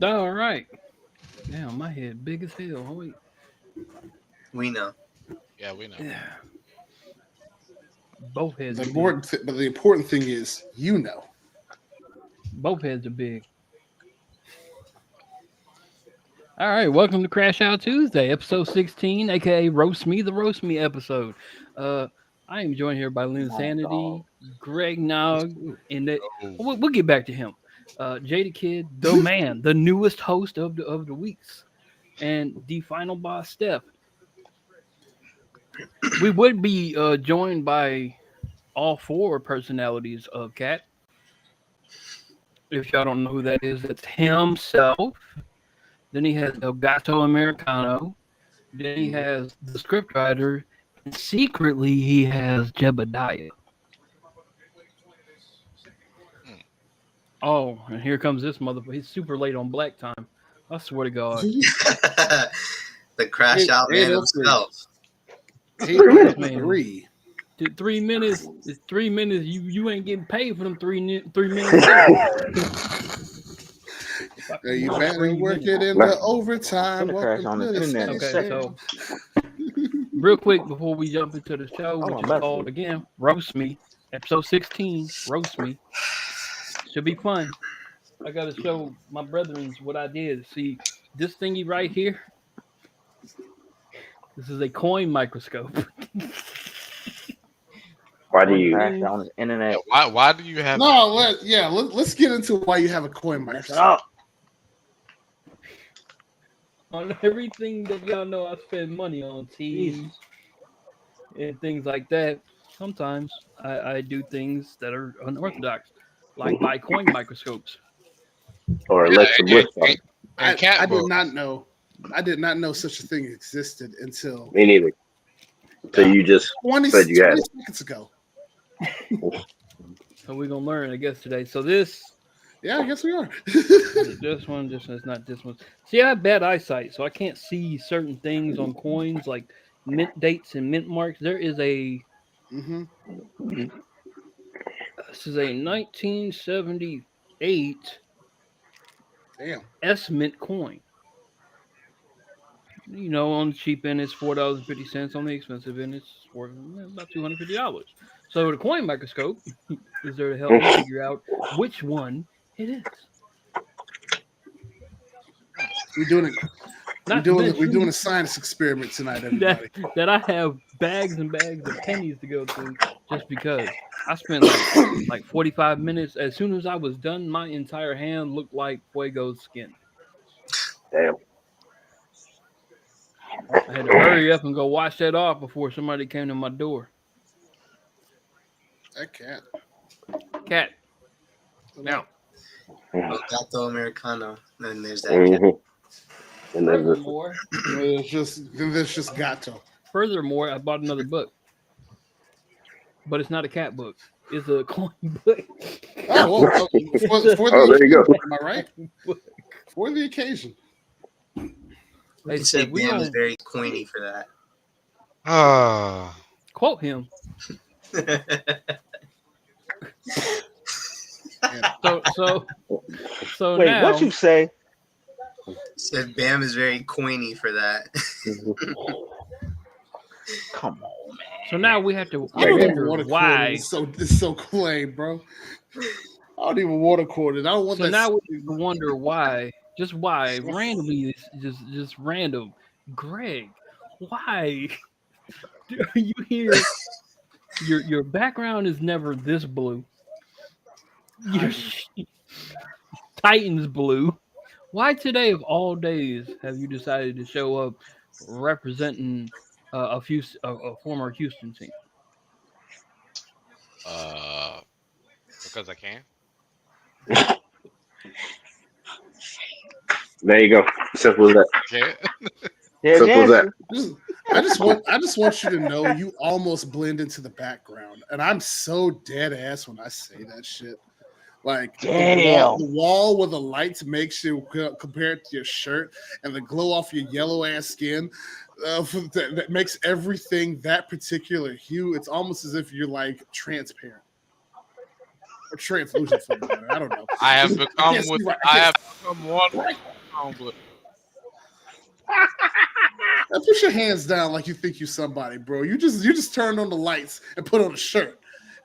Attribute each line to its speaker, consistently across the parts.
Speaker 1: All right. Damn, my head big as hell. Oh, wait.
Speaker 2: We know.
Speaker 3: Yeah, we know.
Speaker 1: Yeah. Both heads
Speaker 4: The
Speaker 1: are big.
Speaker 4: but the important thing is,
Speaker 1: Both heads are big. All right, welcome to Crash Out Tuesday, episode 16, aka Roast Me, the Roast Me episode. Uh, I am joined here by Lynn Sanity, Greg Nog, and
Speaker 3: Oh,
Speaker 1: we'll get back to him. Jada Kid, the man, the newest host of the weeks, and the final boss, Steph. We would be joined by all four personalities of Cat. If y'all don't know who that is, that's himself. Then he has El Gato Americano. Then he has the scriptwriter. And secretly, he has Jebediah. Oh, and here comes this motherfucker. He's super late on black time. I swear to God.
Speaker 2: The crash out man himself.
Speaker 4: 8:03.
Speaker 1: 3 minutes. It's 3 minutes. You ain't getting paid for them 3 minutes.
Speaker 4: You better work it in the overtime.
Speaker 5: Crash on the internet.
Speaker 1: Okay, so real quick before we jump into the show, which is called again Roast Me, episode 16, Roast Me. Should be fun. I gotta show my brethren what I did. See this thingy right here. This is a coin microscope.
Speaker 5: Why do you crash on the internet?
Speaker 3: why do you have?
Speaker 4: No, let's get into why you have a coin microscope.
Speaker 1: On everything that y'all know, I spend money on teas and things like that. Sometimes I do things that are unorthodox, like buy coin microscopes.
Speaker 5: Or Alexa Bliss.
Speaker 4: I did not know such a thing existed until
Speaker 5: Me neither. So you just
Speaker 4: 20
Speaker 5: said you had it.
Speaker 4: seconds ago.
Speaker 1: So we're gonna learn, I guess, today. So this.
Speaker 4: Yeah, I guess we are.
Speaker 1: This one, it's not this one. See, I have bad eyesight, so I can't see certain things on coins like mint dates and mint marks. There is a. This is a 1978 S Mint coin. You know, on the cheap end, it's $4.50. On the expensive end, it's worth about $250. So the coin microscope is there to help you figure out which one it is.
Speaker 4: We're doing a science experiment tonight, everybody.
Speaker 1: that I have bags and bags of pennies to go through just because I spent like 45 minutes. As soon as I was done, my entire hand looked like Fuego's skin.
Speaker 5: Damn.
Speaker 1: I had to hurry up and go wash that off before somebody came to my door.
Speaker 4: That
Speaker 1: Cat. Now.
Speaker 2: Gato Americano. Then there's that
Speaker 5: Mm-hmm. And then
Speaker 1: Furthermore,
Speaker 4: there's just Gato.
Speaker 1: Furthermore, I bought another book, but it's not a cat book. It's a coin book.
Speaker 4: Oh, well,
Speaker 5: there you go.
Speaker 4: Am I right? For the occasion.
Speaker 2: They said Bam is very coiny for that.
Speaker 1: Quote him. So
Speaker 5: wait,
Speaker 1: now,
Speaker 5: what you say?
Speaker 2: Said Bam is very coiny for that.
Speaker 5: Come on, man.
Speaker 1: So now we have to
Speaker 4: I don't even
Speaker 1: wonder
Speaker 4: want to
Speaker 1: why.
Speaker 4: It's so plain, bro. I don't even want to quote it. I don't want
Speaker 1: So
Speaker 4: that.
Speaker 1: now we wonder why. Just why randomly, just random. Greg, why do you hear your background is never this blue? Your Titans blue. Why today of all days have you decided to show up representing a former Houston team?
Speaker 3: Because I can.
Speaker 5: There you go. Simple as that.
Speaker 3: Okay.
Speaker 5: Simple as that.
Speaker 4: I just want you to know you almost blend into the background, and I'm so dead ass when I say that shit. Like the wall where the lights makes you compared to your shirt, and the glow off your yellow ass skin that makes everything that particular hue. It's almost as if you're like transparent or translucent. For that matter. I don't know.
Speaker 3: I have become one
Speaker 4: Now put your hands down like you think you somebody, bro. You just turned on the lights and put on a shirt.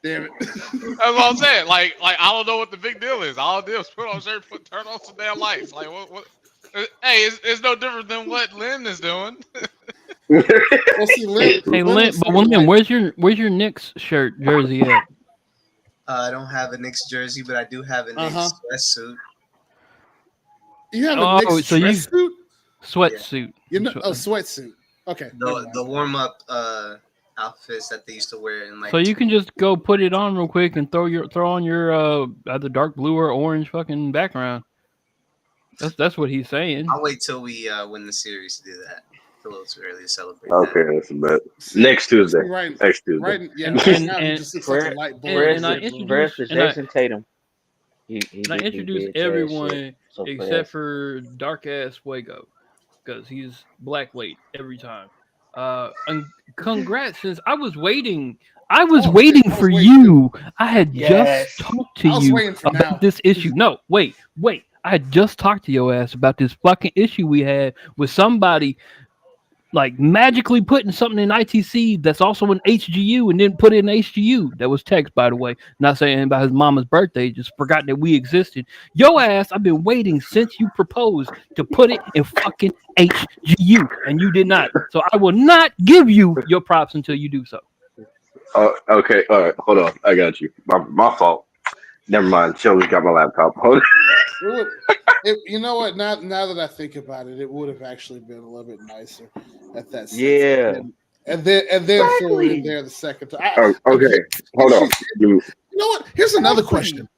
Speaker 4: Damn it.
Speaker 3: That's what I'm saying. Like I don't know what the big deal is. All I did was put on a shirt, turn on some damn lights. Like what? Hey, it's no different than what Lynn is doing.
Speaker 4: Well, see, Lynn,
Speaker 1: Hey, Lynn, but Lynn, where's your Knicks shirt jersey at?
Speaker 2: I don't have a Knicks jersey, but I do have a Knicks sweatsuit.
Speaker 4: You have a Knicks dress suit?
Speaker 1: Sweatsuit.
Speaker 4: You know, sweatsuit. Okay.
Speaker 2: The warm up outfits that they used to wear in like.
Speaker 1: So you can just go put it on real quick and throw on your either dark blue or orange fucking background. That's what he's saying.
Speaker 2: I'll wait till we win the series to do that. It's a little too early to celebrate.
Speaker 5: Okay, that's a bet. Next Tuesday. Next Tuesday.
Speaker 4: Right, yeah.
Speaker 1: And
Speaker 4: just looks like a light bulb.
Speaker 1: And I introduced
Speaker 6: Jason Tatum.
Speaker 1: And I introduced everyone except for dark ass Fuego because he's black weight every time. And congrats, since I was waiting. I was waiting for you. I had just talked to you about this issue. No, wait. I had just talked to your ass about this fucking issue we had with somebody like magically putting something in ITC that's also in HGU and then put it in HGU. That was text, by the way. Not saying about his mama's birthday, just forgot that we existed. Yo ass, I've been waiting since you proposed to put it in fucking HGU, and you did not. So I will not give you your props until you do so.
Speaker 5: Okay, all right, hold on. I got you. My fault. Never mind. Shelby's got my laptop. Hold on.
Speaker 4: You know what? Now that I think about it, it would have actually been a little bit nicer at that.
Speaker 6: Yeah.
Speaker 4: And then throw it in there the second time.
Speaker 5: Okay, hold on.
Speaker 4: You know what? Here's another question.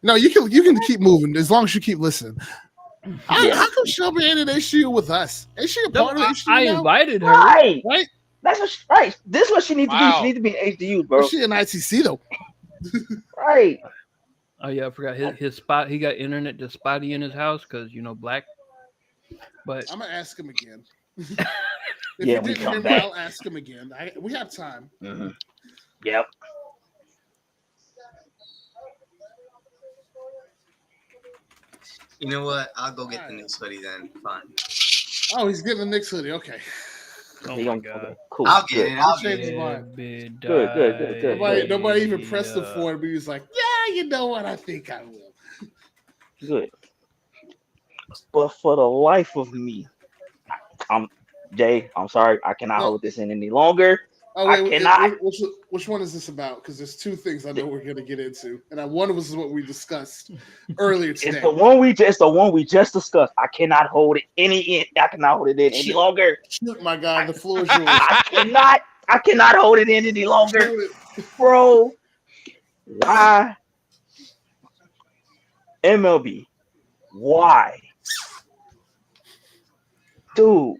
Speaker 4: No, you can keep moving as long as you keep listening. How come Shelby ain't in issue with us? Ain't she a part of the issue?
Speaker 1: I invited her.
Speaker 6: Right.
Speaker 4: Right?
Speaker 6: That's what right. This is what she needs to do. She needs to be in HDU, bro.
Speaker 4: But she in ITC though.
Speaker 6: Right.
Speaker 1: Oh yeah, I forgot his spot. He got internet just spotty in his house because black. But
Speaker 4: I'm gonna ask him again.
Speaker 6: Yeah, we come back.
Speaker 4: I'll ask him again. We have time.
Speaker 6: Mm-hmm. Yep.
Speaker 2: You know what? I'll go get the Knicks hoodie then. Fine.
Speaker 4: Oh, he's getting the Knicks hoodie. Okay.
Speaker 1: Oh my god.
Speaker 6: Cool.
Speaker 2: I'll get it.
Speaker 6: Good.
Speaker 4: Nobody even pressed him for it, but he was like, "Yeah, you know what? I think I will."
Speaker 6: Good. But for the life of me, I'm sorry, I cannot hold this in any longer.
Speaker 4: Oh, wait,
Speaker 6: I cannot.
Speaker 4: Which one is this about? Because there's two things I know we're going to get into, and one was what we discussed earlier today.
Speaker 6: It's the one we just discussed. I cannot hold it I cannot hold it in any longer.
Speaker 4: Shoot, my God, the floor is yours.
Speaker 6: I cannot hold it in any longer, bro. Why, MLB? Why, dude?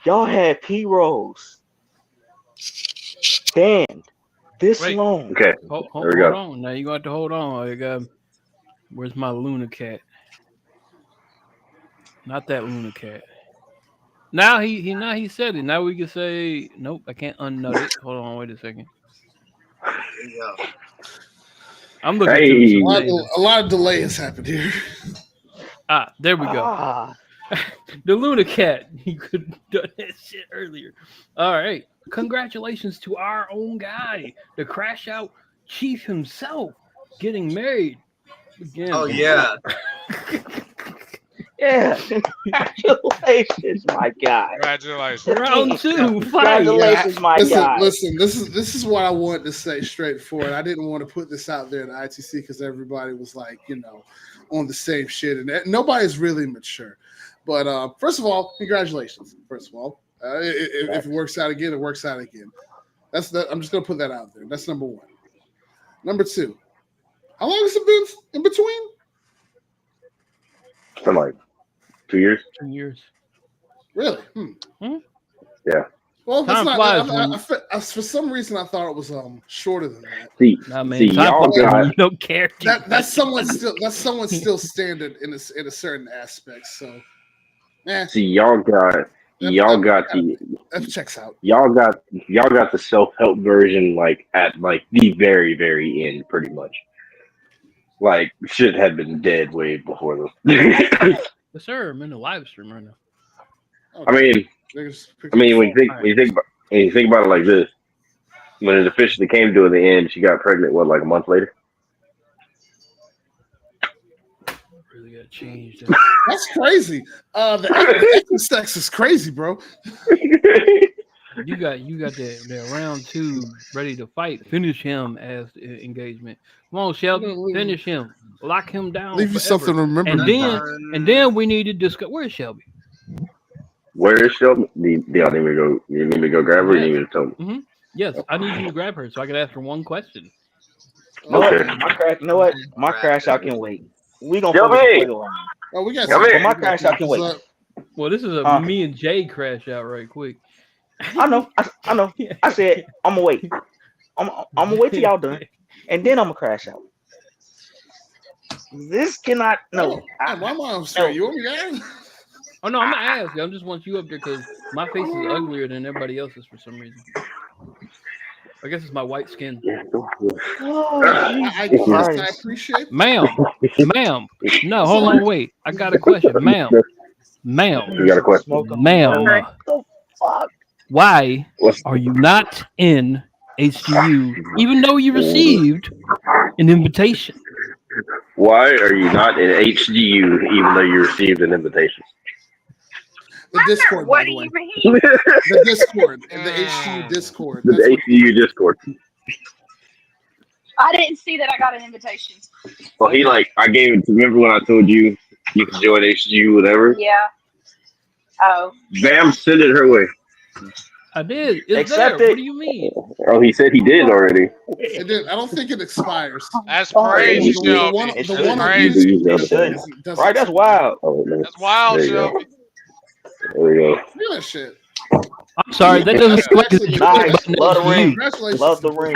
Speaker 6: Y'all had P-Rose banned this long.
Speaker 5: Okay,
Speaker 1: hold
Speaker 5: go.
Speaker 1: on. Now you got to hold on. Where's my Luna cat? Not that Luna cat. Now he said it. Now we can say nope. I can't unnut it. Hold on. Wait a second.
Speaker 2: There you go.
Speaker 1: I'm looking.
Speaker 5: Hey.
Speaker 4: A lot of delay has happened here.
Speaker 1: There we go. The Luna cat. He could have done that shit earlier. All right. Congratulations to our own guy, the Crash Out Chief himself, getting married again.
Speaker 2: Oh yeah.
Speaker 6: Yeah. Congratulations, my guy.
Speaker 3: Congratulations.
Speaker 1: Round two.
Speaker 6: Congratulations, my guy.
Speaker 4: Listen. This is what I wanted to say straightforward. I didn't want to put this out there in ITC because everybody was like, on the same shit, and nobody's really mature. But first of all, congratulations. First of all, if it works out again, it works out again. I'm just gonna put that out there. That's number one. Number two, how long has it been in between?
Speaker 5: For like 2 years.
Speaker 1: 2 years.
Speaker 4: Really?
Speaker 5: Yeah.
Speaker 4: Well,
Speaker 1: Time
Speaker 4: that's not. For some reason, I thought it was shorter than that.
Speaker 5: See,
Speaker 1: y'all got, you don't care.
Speaker 4: That's someone still standard in a certain aspect. So,
Speaker 5: see, y'all got
Speaker 4: that checks out.
Speaker 5: Y'all got the self-help version at the very, very end, pretty much. Shit had been dead way before this.
Speaker 1: Yes, sir. I'm in the live stream right now.
Speaker 5: I mean, when you think about it like this, when it officially came to the end, she got pregnant. What, like a month later?
Speaker 1: Really got changed.
Speaker 4: That's crazy. The extra sex is crazy, bro.
Speaker 1: You got the round 2 ready to fight. Finish him as the engagement. Come on, Shelby. Finish him. Lock him down.
Speaker 4: Leave you
Speaker 1: forever.
Speaker 4: something to remember.
Speaker 1: And then we need to discuss. Where's Shelby?
Speaker 5: Where is Shelby? Do y'all need me to go? You need me to go grab her? Or you need me to tell me?
Speaker 1: Mm-hmm. Yes, I need you to grab her so I can ask her one question.
Speaker 5: Okay.
Speaker 6: You know what? My crash out can wait. We gonna
Speaker 5: Shelby!
Speaker 4: Oh, we got
Speaker 5: Shelby!
Speaker 6: my crash out can wait.
Speaker 1: Well, this is a me and Jay crash out right quick.
Speaker 6: I know. I said I'm gonna wait. I'm gonna wait till y'all done, and then I'm gonna crash out. This cannot. No.
Speaker 4: My mom's straight. You want me to ask?
Speaker 1: Oh no, I'm gonna ask you. I just want you up there because my face is uglier than everybody else's for some reason. I guess it's my white skin.
Speaker 4: I appreciate it.
Speaker 1: Ma'am. No, hold on, wait. I got a question. Ma'am.
Speaker 5: You got a question?
Speaker 1: Ma'am. Why are you not in HGU even though you received an invitation?
Speaker 5: Why are you not in HGU even though you received an invitation?
Speaker 4: The Discord,
Speaker 7: what
Speaker 4: by
Speaker 7: do
Speaker 4: the way.
Speaker 7: you mean?
Speaker 4: The Discord. The HGU Discord.
Speaker 5: The HGU Discord.
Speaker 7: I didn't see that I got an invitation.
Speaker 5: Well, I gave it. Remember when I told you you can join HGU, whatever?
Speaker 7: Yeah. Oh.
Speaker 5: Bam, send it her way.
Speaker 1: I did. It's
Speaker 6: Accept
Speaker 1: there.
Speaker 6: it.
Speaker 1: What do you mean?
Speaker 5: Oh, he said he did already.
Speaker 4: It did. I don't think it expires.
Speaker 3: That's crazy, Shelby.
Speaker 6: It's
Speaker 3: That's
Speaker 6: crazy.
Speaker 3: crazy.
Speaker 6: Right? That's wild.
Speaker 5: Oh,
Speaker 3: That's wild,
Speaker 5: there you go.
Speaker 3: Shelby.
Speaker 5: There we go.
Speaker 4: Look at that shit.
Speaker 1: I'm sorry, that doesn't feel like it's
Speaker 6: Nice. Love the ring.
Speaker 4: Congratulations.
Speaker 6: Love the ring.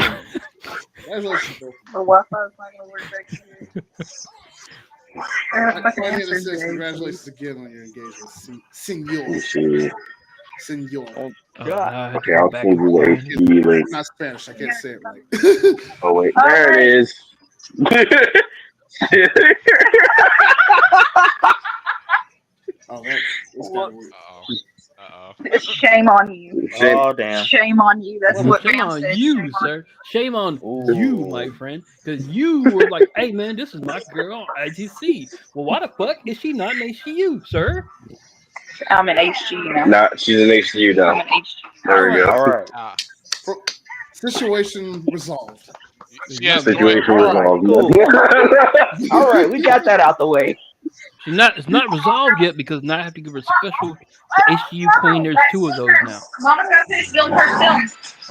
Speaker 4: Congratulations, bro.
Speaker 7: The Wi-Fi's not gonna work back here.
Speaker 4: I here to say congratulations again on your engagement, senor. Senor.
Speaker 6: God.
Speaker 5: Okay, I'll send you the HGU link.
Speaker 4: I'm not Spanish. I can't say it right.
Speaker 5: Oh wait, there it is.
Speaker 4: Oh, that's gotta work.
Speaker 3: Uh-oh.
Speaker 7: Shame on you.
Speaker 6: Oh damn.
Speaker 7: Shame on you. That's what
Speaker 1: Shame
Speaker 7: Bam
Speaker 1: on
Speaker 7: said.
Speaker 1: you,
Speaker 7: Shame on
Speaker 1: sir. Shame on
Speaker 6: Ooh.
Speaker 1: you, my friend. Because you were like, hey, man, this is my girl on IGC. Well, why the fuck is she not in HGU, sir?
Speaker 7: I'm an HG now.
Speaker 5: Nah, she's an HGU
Speaker 7: I'm
Speaker 5: now.
Speaker 7: an HG.
Speaker 5: There we go.
Speaker 6: All right.
Speaker 4: Situation resolved.
Speaker 3: Yes,
Speaker 5: Situation resolved.
Speaker 6: Cool. All right, we got that out the way.
Speaker 1: It's not resolved yet because now I have to give her special to HGU Queen. There's 2 of those now.
Speaker 7: Mama's got to film her film.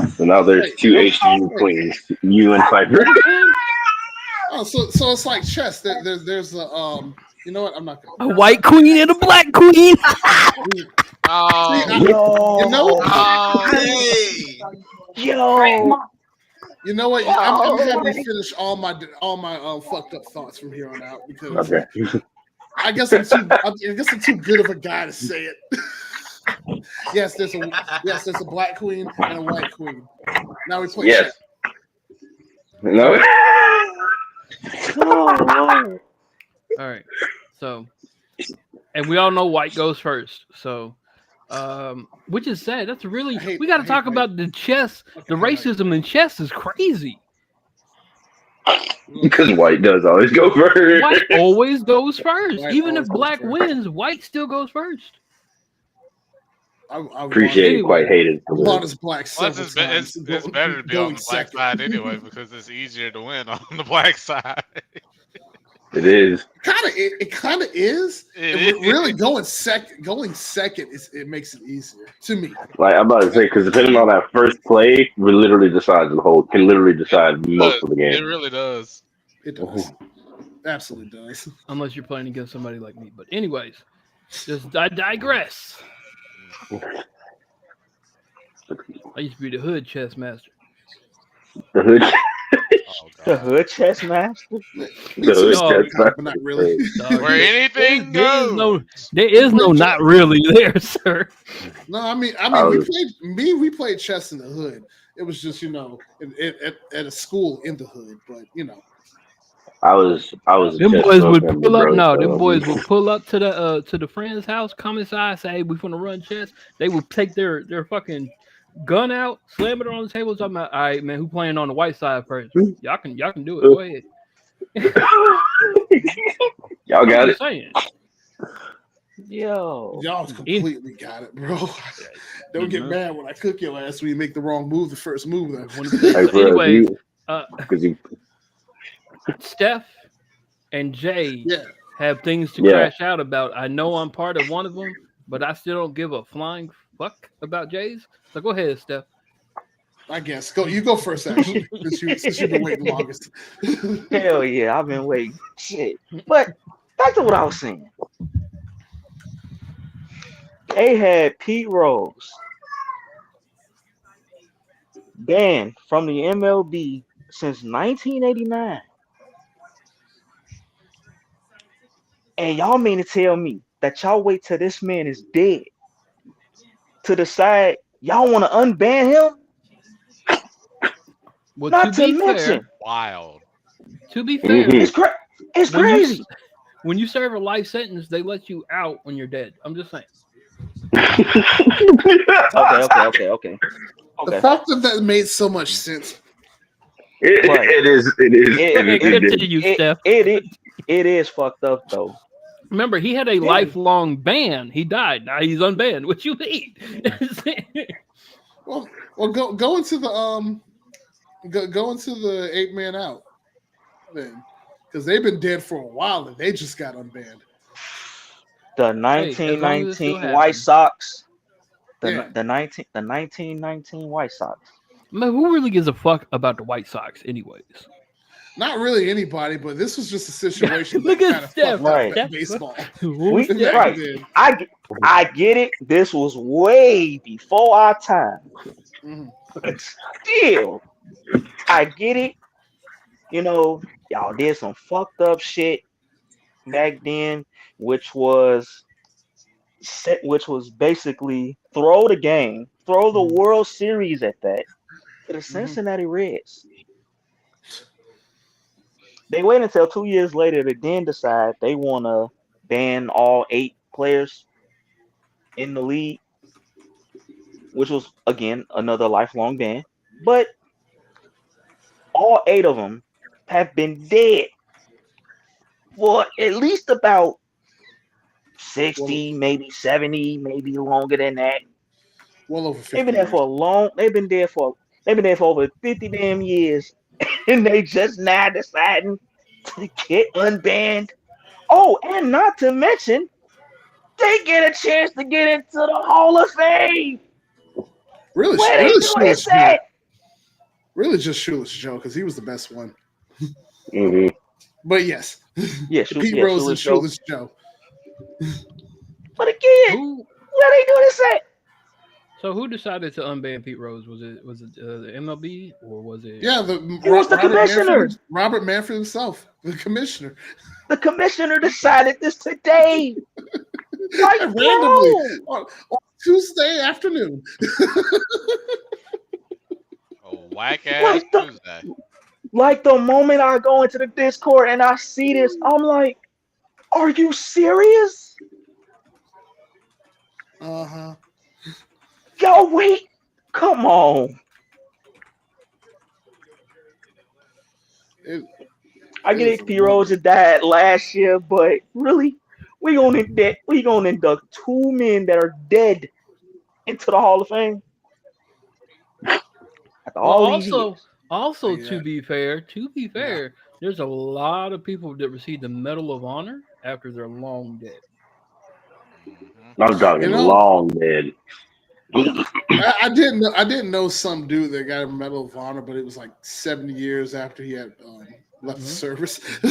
Speaker 5: So now there's 2 HGU queens, you and Cypher.
Speaker 4: Oh, so it's like chess. There's a you know what? I'm not gonna.
Speaker 1: A white queen and a black queen.
Speaker 3: Oh,
Speaker 4: You know what?
Speaker 2: Hey.
Speaker 6: Yo.
Speaker 4: You know what? I'm happy to finish all my fucked up thoughts from here on out because
Speaker 5: Okay.
Speaker 4: I guess I'm too good of a guy to say it. Yes, there's a black queen and a white queen. Now we play
Speaker 5: Yes.
Speaker 4: chess.
Speaker 5: No.
Speaker 1: All right. So, and we all know white goes first. So, which is sad. That's really we got to talk about the chess. The racism in chess is crazy.
Speaker 5: Because white does always go first.
Speaker 1: White always goes first.
Speaker 4: White
Speaker 1: Even if
Speaker 4: always goes
Speaker 1: black
Speaker 4: first.
Speaker 1: wins, white still goes first.
Speaker 4: I
Speaker 5: Appreciate it, quite hated.
Speaker 4: Bought his black
Speaker 3: well,
Speaker 4: several
Speaker 3: it's
Speaker 4: times.
Speaker 3: better to be on the black side anyway because it's easier to win on the black side.
Speaker 5: It is.
Speaker 4: It kind of is. Really going second it makes it easier to me.
Speaker 5: Like I'm about to say, because depending on that first play, we literally decide the whole. Can literally decide most of the game.
Speaker 3: It really does.
Speaker 4: It does. Absolutely does.
Speaker 1: Unless you're playing against somebody like me. But anyways, I digress. I used to be the hood chess master.
Speaker 5: The hood.
Speaker 3: Oh,
Speaker 6: The
Speaker 3: God.
Speaker 6: hood chess master.
Speaker 5: The hood chess
Speaker 4: But not really.
Speaker 1: Dog,
Speaker 3: Where anything goes.
Speaker 1: There is no not really there, sir.
Speaker 4: No, I mean, we played chess in the hood. It was just, at a school in the hood, but
Speaker 5: I was a
Speaker 1: Them
Speaker 5: chess
Speaker 1: boys
Speaker 5: club
Speaker 1: would
Speaker 5: member,
Speaker 1: pull up.
Speaker 5: bro.
Speaker 1: No,
Speaker 5: So,
Speaker 1: them boys would pull up to the friend's house, come inside, say, "Hey, we finna run chess." They would take their fucking gun out, slam it on the table, talking about, "All right, man, who playing on the white side first? Y'all can do it. Go ahead."
Speaker 5: y'all
Speaker 1: I'm
Speaker 5: got
Speaker 1: just
Speaker 5: it.
Speaker 1: saying.
Speaker 6: Yo,
Speaker 4: Y'all completely got it, bro. Don't get mad when I cook your ass when you make the wrong move, the first move. Though.
Speaker 5: Hey, bro,
Speaker 1: Anyways,
Speaker 5: because you,
Speaker 1: Steph and Jay
Speaker 4: Yeah.
Speaker 1: have things to
Speaker 5: Yeah.
Speaker 1: crash out about. I know I'm part of one of them, but I still don't give a flying fuck about Jay's. So go ahead, Steph.
Speaker 4: I guess. You go first, actually, since you've been waiting longest.
Speaker 6: hell yeah, I've been waiting. Shit. But back to what I was saying. They had Pete Rose banned from the MLB since 1989. And y'all mean to tell me that y'all wait till this man is dead to decide y'all want to unban him?
Speaker 1: Well,
Speaker 6: Not to mention,
Speaker 3: Wild.
Speaker 1: to be fair,
Speaker 6: it's
Speaker 1: when
Speaker 6: crazy.
Speaker 1: When you serve a life sentence, they let you out when you're dead. I'm just saying.
Speaker 6: Okay.
Speaker 4: The fact that made so much sense.
Speaker 5: It is.
Speaker 6: It is fucked up though.
Speaker 1: Remember, he had a lifelong ban. He died. Now he's unbanned. What you mean?
Speaker 4: well, go into the go into the 8-man out then, because they've been dead for a while and they just got unbanned.
Speaker 6: The 1919 White Sox. The 1919 White Sox.
Speaker 1: Man, who really gives a fuck about the White Sox, anyways?
Speaker 4: Not really anybody, but this was just a situation
Speaker 1: Look
Speaker 4: that
Speaker 1: at
Speaker 4: kind of
Speaker 1: Steph,
Speaker 4: fucked up baseball.
Speaker 6: Right. I get it. This was way before our time.
Speaker 4: Mm-hmm.
Speaker 6: But still, I get it. You know, y'all did some fucked up shit back then, which was basically throw the game, throw the World Series at that to the Cincinnati Reds. They wait until 2 years later to then decide they want to ban all 8 players in the league, which was again another lifelong ban. But all 8 of them have been dead for at least about 60, maybe 70, maybe longer than that.
Speaker 4: Well over 50.
Speaker 6: They've been there for a long. They've been there for over 50 damn years, and they just now deciding to get unbanned. Oh, and not to mention, they get a chance to get into the Hall of Fame.
Speaker 4: Really,
Speaker 6: where they do this at?
Speaker 4: Really, just Shoeless Joe, because he was the best one.
Speaker 5: Mm-hmm.
Speaker 4: But yes, Pete Rose and Shoeless Joe.
Speaker 6: But again, where they do this at?
Speaker 1: So who decided to unban Pete Rose? Was it the MLB or was it?
Speaker 4: Yeah,
Speaker 6: it was the commissioner,
Speaker 4: Robert Manfred himself, the commissioner.
Speaker 6: The commissioner decided this today,
Speaker 4: like randomly on Tuesday afternoon.
Speaker 3: Whack ass Tuesday.
Speaker 6: Like the moment I go into the Discord and I see this, I'm like, "Are you serious?" Yo, wait, come on. I get Pete Rose died last year, but really, we gonna induct 2 men that are dead into the Hall of Fame.
Speaker 1: Also, to be fair, there's a lot of people that receive the Medal of Honor after they're long dead.
Speaker 5: I'm talking long dead.
Speaker 4: I didn't know some dude that got a Medal of Honor, but it was like 70 years after he had left the service.
Speaker 5: I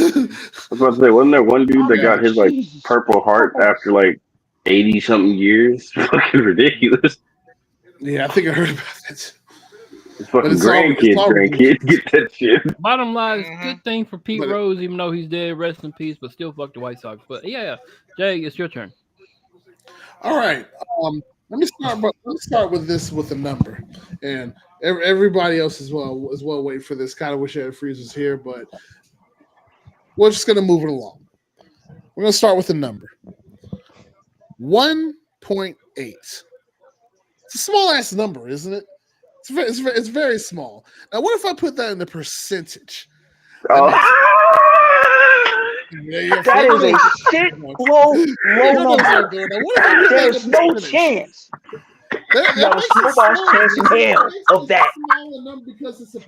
Speaker 5: was about to say, wasn't there one dude that got his like Purple Heart after like 80 something years? Fucking ridiculous.
Speaker 4: Yeah, I think I heard about that.
Speaker 5: His fucking grandkids get that shit.
Speaker 1: Bottom line is good thing for Pete Rose, even though he's dead, rest in peace, but still fuck the White Sox. But yeah, Jay, it's your turn.
Speaker 4: All right. Let me start with this with a number, and everybody else as well wait for this. Kind of wish I had Freeze was here, but We're just going to move it along. We're going to start with a number. 1.8. It's a small ass number, isn't it? It's very small. Now, what if I put that in the percentage?
Speaker 6: That is a shit low number. There's no chance. Not a snowball's chance in hell of that.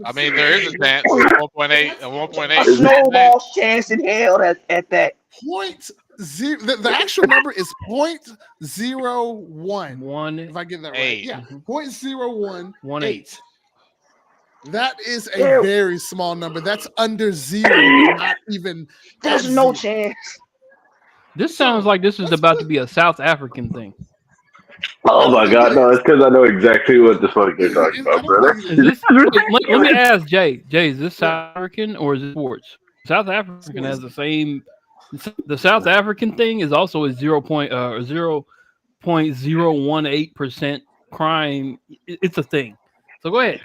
Speaker 3: I mean, there is a chance. 1.8. 1.8.
Speaker 6: A snowball's chance in hell at that.
Speaker 4: The actual number is 0.01. If I get that right. Yeah. 0.018. That is a very small number. That's under zero. Not even.
Speaker 6: There's no chance.
Speaker 1: This sounds like this is about to be a South African thing.
Speaker 5: Oh my God! No, it's because I know exactly what the fuck you're talking about, brother.
Speaker 1: Let me ask Jay. Jay, is this South African or is it sports? South African has the same. The South African thing is also a 0.018% crime. It's a thing. So go ahead.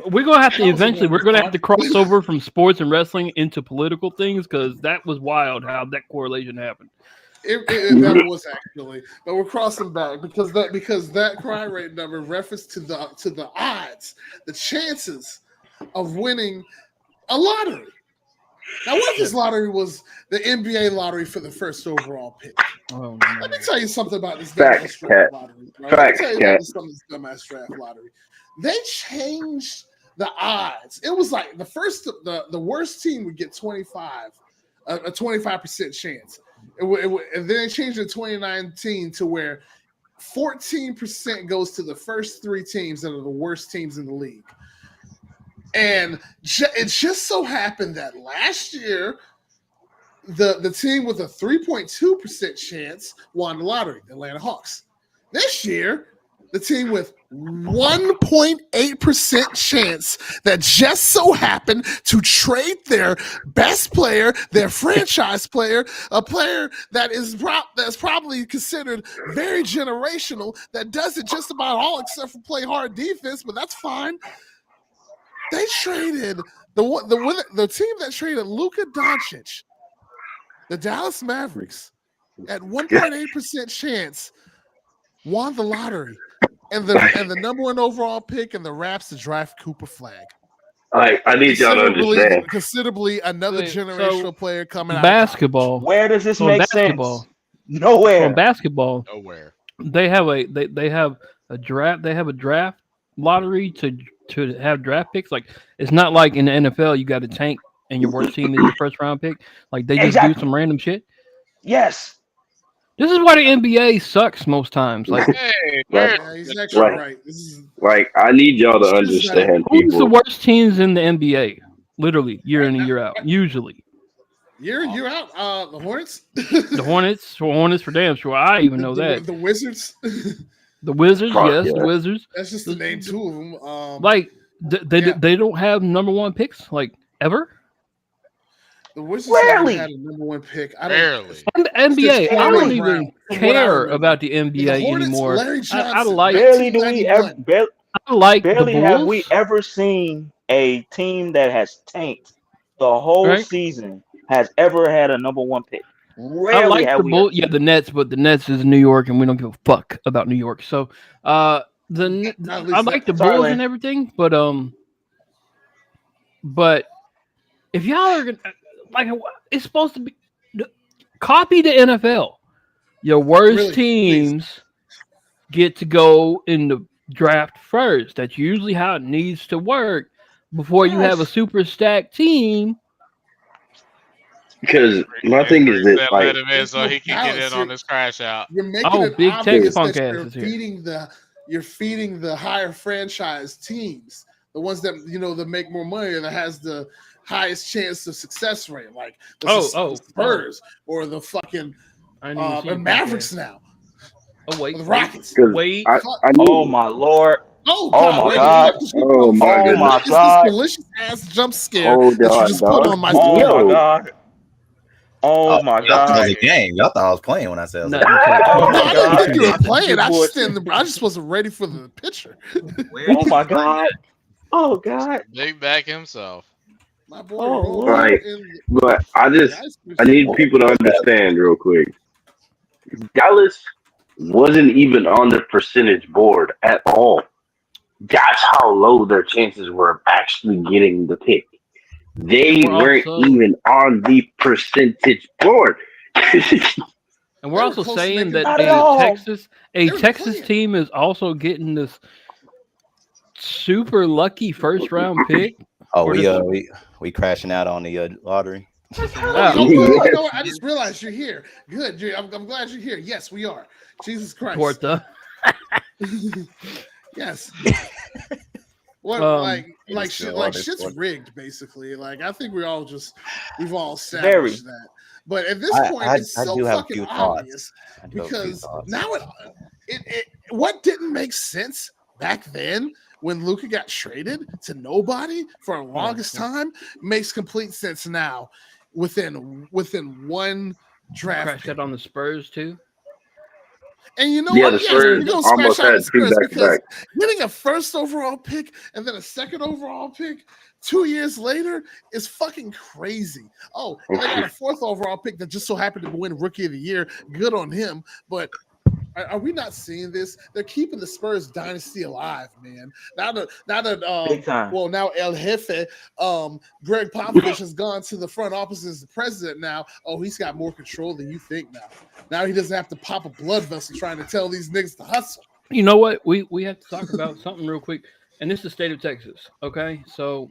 Speaker 1: We're gonna have to eventually. We're gonna have to cross over from sports and wrestling into political things because that was wild how that correlation happened.
Speaker 4: That was actually, but we're crossing back because that crime rate number reference to the odds, the chances of winning a lottery. Now, what if this lottery was the NBA lottery for the first overall pick?
Speaker 1: Oh,
Speaker 4: Let me tell you something about this
Speaker 5: Facts,
Speaker 4: draft lottery. Bro.
Speaker 5: Facts,
Speaker 4: Let me tell you about something this dumbass draft lottery. They changed the odds. It was like the worst team would get 25, a 25% chance. And then they changed it in 2019 to where 14% goes to the first three teams that are the worst teams in the league. And it just so happened that last year, the team with a 3.2% chance won the lottery, the Atlanta Hawks. This year, the team with 1.8% chance that just so happened to trade their best player, their franchise player, a player that is that's probably considered very generational, that does it just about all except for play hard defense, but that's fine. They traded the team that traded Luka Doncic, the Dallas Mavericks, at 1.8% chance won the lottery. And the number one overall pick and the Raps to draft Cooper Flag.
Speaker 5: I need y'all to understand.
Speaker 4: Considerably another generational player coming out.
Speaker 1: Basketball.
Speaker 6: Where does this make sense? Nowhere.
Speaker 1: From basketball.
Speaker 3: Nowhere.
Speaker 1: They have a draft. They have a draft lottery to have draft picks. Like it's not like in the NFL you got a tank and your worst team is your first round pick. Like they just do some random shit.
Speaker 6: Yes.
Speaker 1: This is why the NBA sucks most times. Like,
Speaker 4: he's actually right.
Speaker 5: Like, I need y'all to understand.
Speaker 1: Who's the worst teams in the NBA? Literally, year in and year out. Usually,
Speaker 4: year out. The Hornets.
Speaker 1: The Hornets for damn sure. I even know that.
Speaker 4: The Wizards.
Speaker 1: The Wizards, yes, the Wizards.
Speaker 4: That's just to name two of them.
Speaker 1: Like they don't have number one picks like ever.
Speaker 4: The Wizards had a number one pick.
Speaker 3: Barely.
Speaker 1: NBA. I don't even care about the NBA anymore. I like.
Speaker 6: Barely do we ever.
Speaker 1: I like.
Speaker 6: Barely have we ever seen a team that has tanked the whole season has ever had a number one pick. Rarely
Speaker 1: I like
Speaker 6: have
Speaker 1: the Bulls. Yeah, the Nets, but the Nets is New York, and we don't give a fuck about New York. So, I like the Bulls and everything, but if y'all are gonna. Like it's supposed to be copy the NFL. Your worst teams get to go in the draft first. That's usually how it needs to work before you have a super stacked team.
Speaker 5: Because my thing is that
Speaker 3: let him in so he can get in on this crash out.
Speaker 4: You're making it
Speaker 1: big
Speaker 4: obvious
Speaker 1: Funk
Speaker 4: that
Speaker 1: you're
Speaker 4: feeding the higher franchise teams, the ones that that make more money and that has the highest chance of success rate, like the Spurs or the fucking Mavericks now.
Speaker 1: Oh wait,
Speaker 4: the Rockets.
Speaker 1: Wait.
Speaker 6: Oh my lord.
Speaker 4: Oh
Speaker 6: my god.
Speaker 5: Oh my
Speaker 6: god.
Speaker 4: This delicious ass jump scare that you just put on my
Speaker 6: Oh my god. Oh my god!
Speaker 8: That was a game. Y'all thought I was playing when I said.
Speaker 4: No, I didn't think you were playing. I just wasn't ready for the picture.
Speaker 6: Oh my god! Oh god!
Speaker 3: Big back himself.
Speaker 4: My boy,
Speaker 5: Like, but I need people to understand real quick. Dallas wasn't even on the percentage board at all. That's how low their chances were of actually getting the pick. They weren't even on the percentage board.
Speaker 1: And we're also saying that a Texas team is also getting this super lucky first round pick.
Speaker 8: Oh, we crashing out on the lottery.
Speaker 4: Oh, I just realized you're here. Good. I'm glad you're here. Yes, we are. Jesus Christ.
Speaker 1: Porta.
Speaker 4: Yes. What shit's rigged, basically. Like I think we've all established that. But at this point, it's so fucking obvious because now it what didn't make sense back then when Luka got traded to nobody for the longest time makes complete sense now within one draft.
Speaker 1: Crashed out on the Spurs too.
Speaker 4: And you know
Speaker 5: what?
Speaker 4: The
Speaker 5: Spurs almost had two back-to-back.
Speaker 4: Getting a first overall pick and then a second overall pick 2 years later is fucking crazy. Oh, and they got a fourth overall pick that just so happened to win Rookie of the Year. Good on him. But are we not seeing this? They're keeping the Spurs dynasty alive, man. Now that now El Jefe, Greg Popovich has gone to the front office as the president now. Oh, he's got more control than you think now. Now he doesn't have to pop a blood vessel trying to tell these niggas to hustle.
Speaker 1: You know what? We have to talk about something real quick. And this is the state of Texas. Okay. So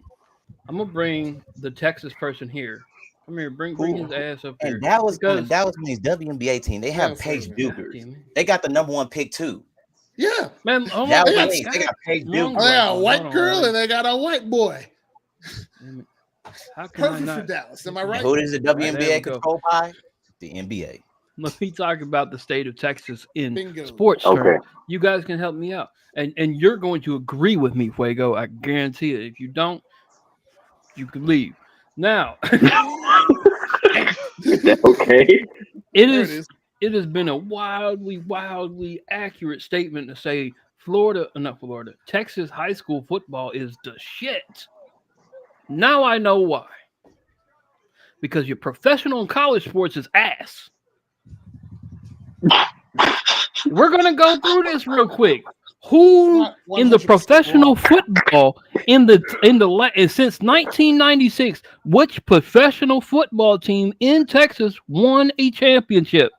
Speaker 1: I'm gonna bring the Texas person here. Come here, bring his ass up here.
Speaker 8: And Dallas means WNBA team. They have Paige Buchers. They got the number 1 pick too.
Speaker 4: Yeah,
Speaker 1: man.
Speaker 4: They got Paige Buchers. They got a white girl and they got a white boy. Perfect for Dallas. Am I right?
Speaker 8: Who is the WNBA controlled by? The NBA.
Speaker 1: Let me talk about the state of Texas in sports terms. You guys can help me out, and you're going to agree with me, Fuego. I guarantee it. If you don't, you can leave now.
Speaker 5: Okay.
Speaker 1: It has been a wildly accurate statement to say Texas high school football is the shit. Now I know why. Because your professional and college sports is ass. We're gonna go through this real quick. Who in the professional football since 1996, which professional football team in Texas won a championship?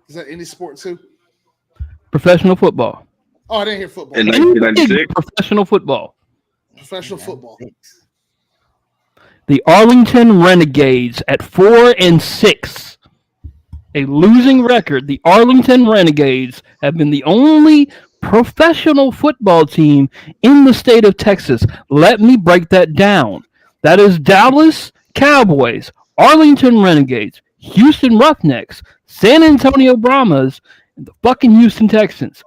Speaker 4: Is that any sport too?
Speaker 1: Professional football.
Speaker 4: Oh, I didn't hear football.
Speaker 5: In 1996?
Speaker 1: Professional football.
Speaker 4: Professional football.
Speaker 1: The Arlington Renegades at 4-6. A losing record. The Arlington Renegades have been the only professional football team in the state of Texas. Let me break that down. That is Dallas Cowboys, Arlington Renegades, Houston Roughnecks, San Antonio Brahmas, and the fucking Houston Texans.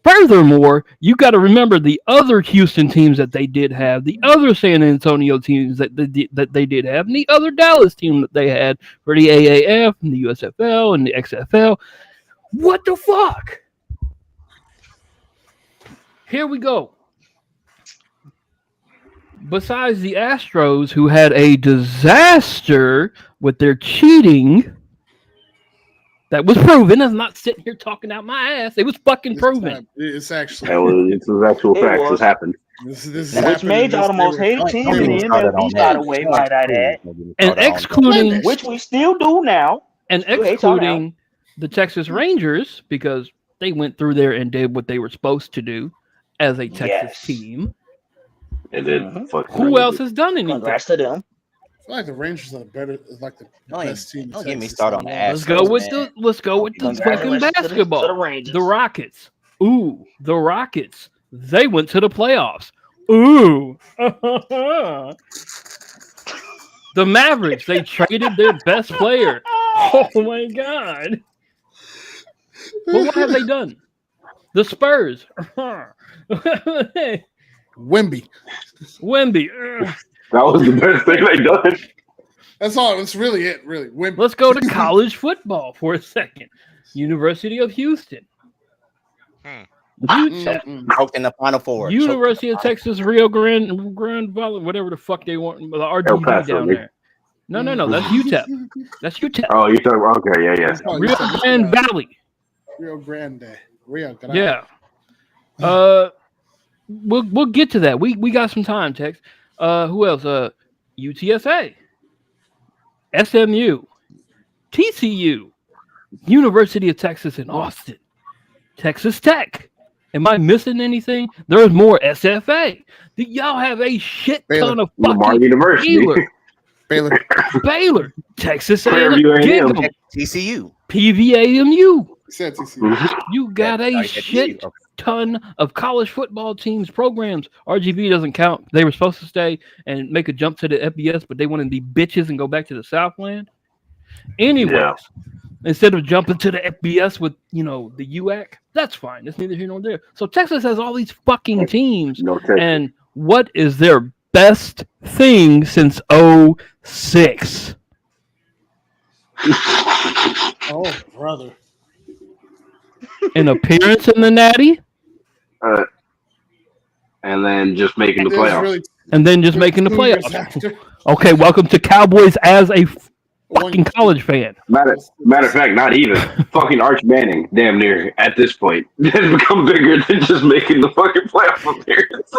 Speaker 1: Furthermore, you got to remember the other Houston teams that they did have, the other San Antonio teams that they did have, and the other Dallas team that they had for the AAF and the USFL and the XFL. What the fuck? Here we go. Besides the Astros, who had a disaster with their cheating, that was proven. I'm not sitting here talking out my ass. It was fucking proven.
Speaker 4: It's actually.
Speaker 5: It's actual facts. This happened.
Speaker 6: Which made y'all the most hated team in the MLB, by the way, might I add.
Speaker 1: And excluding,
Speaker 6: which we still do now.
Speaker 1: And excluding the Texas Rangers, because they went through there and did what they were supposed to do as a Texas team.
Speaker 5: And then
Speaker 1: who else has done anything?
Speaker 6: Congrats to them.
Speaker 4: I feel like the Rangers are the best team.
Speaker 8: Don't get me started on the Astros.
Speaker 1: Let's go with the fucking basketball. The Rockets. Ooh, the Rockets. They went to the playoffs. Ooh. The Mavericks. They traded their best player. Oh my God. Well, what have they done? The Spurs.
Speaker 4: Wemby.
Speaker 5: That was the best thing they done.
Speaker 4: That's all. That's really it. Really. Wemby.
Speaker 1: Let's go to college football for a second. University of Houston. UTEP.
Speaker 8: Choked in the Final Four.
Speaker 1: University of Texas, Rio Grande Valley, whatever the fuck they want, the RGV
Speaker 5: Paso,
Speaker 1: down there. No, that's UTEP. That's UTEP.
Speaker 5: Oh, you're talking. Okay, yeah.
Speaker 1: Rio Grande Valley.
Speaker 4: Rio Grande.
Speaker 1: Yeah. We'll get to that. We got some time, Tex. Who else? UTSA, SMU, TCU, University of Texas in Austin, Texas Tech. Am I missing anything? There's more SFA. Y'all have a shit ton of
Speaker 5: Lamar
Speaker 1: fucking
Speaker 5: University.
Speaker 4: Baylor.
Speaker 1: Texas
Speaker 5: Prairie
Speaker 1: A&M,
Speaker 5: View A&M.
Speaker 8: TCU.
Speaker 1: PVAMU.
Speaker 4: Said TCU.
Speaker 1: You got a shit ton of college football teams, programs. RGV doesn't count. They were supposed to stay and make a jump to the FBS, but they wanted to be bitches and go back to the Southland. Anyways, instead of jumping to the FBS with, the UAC, that's fine. That's neither here nor there. So Texas has all these fucking teams. And what is their best thing since 2006?
Speaker 4: Oh, brother.
Speaker 1: An appearance in the Natty?
Speaker 5: And then just making the playoffs.
Speaker 1: Okay, welcome to Cowboys as a fucking college fan.
Speaker 5: Matter of fact, not even. Fucking Arch Manning, damn near, at this point, has become bigger than just making the fucking playoff appearances.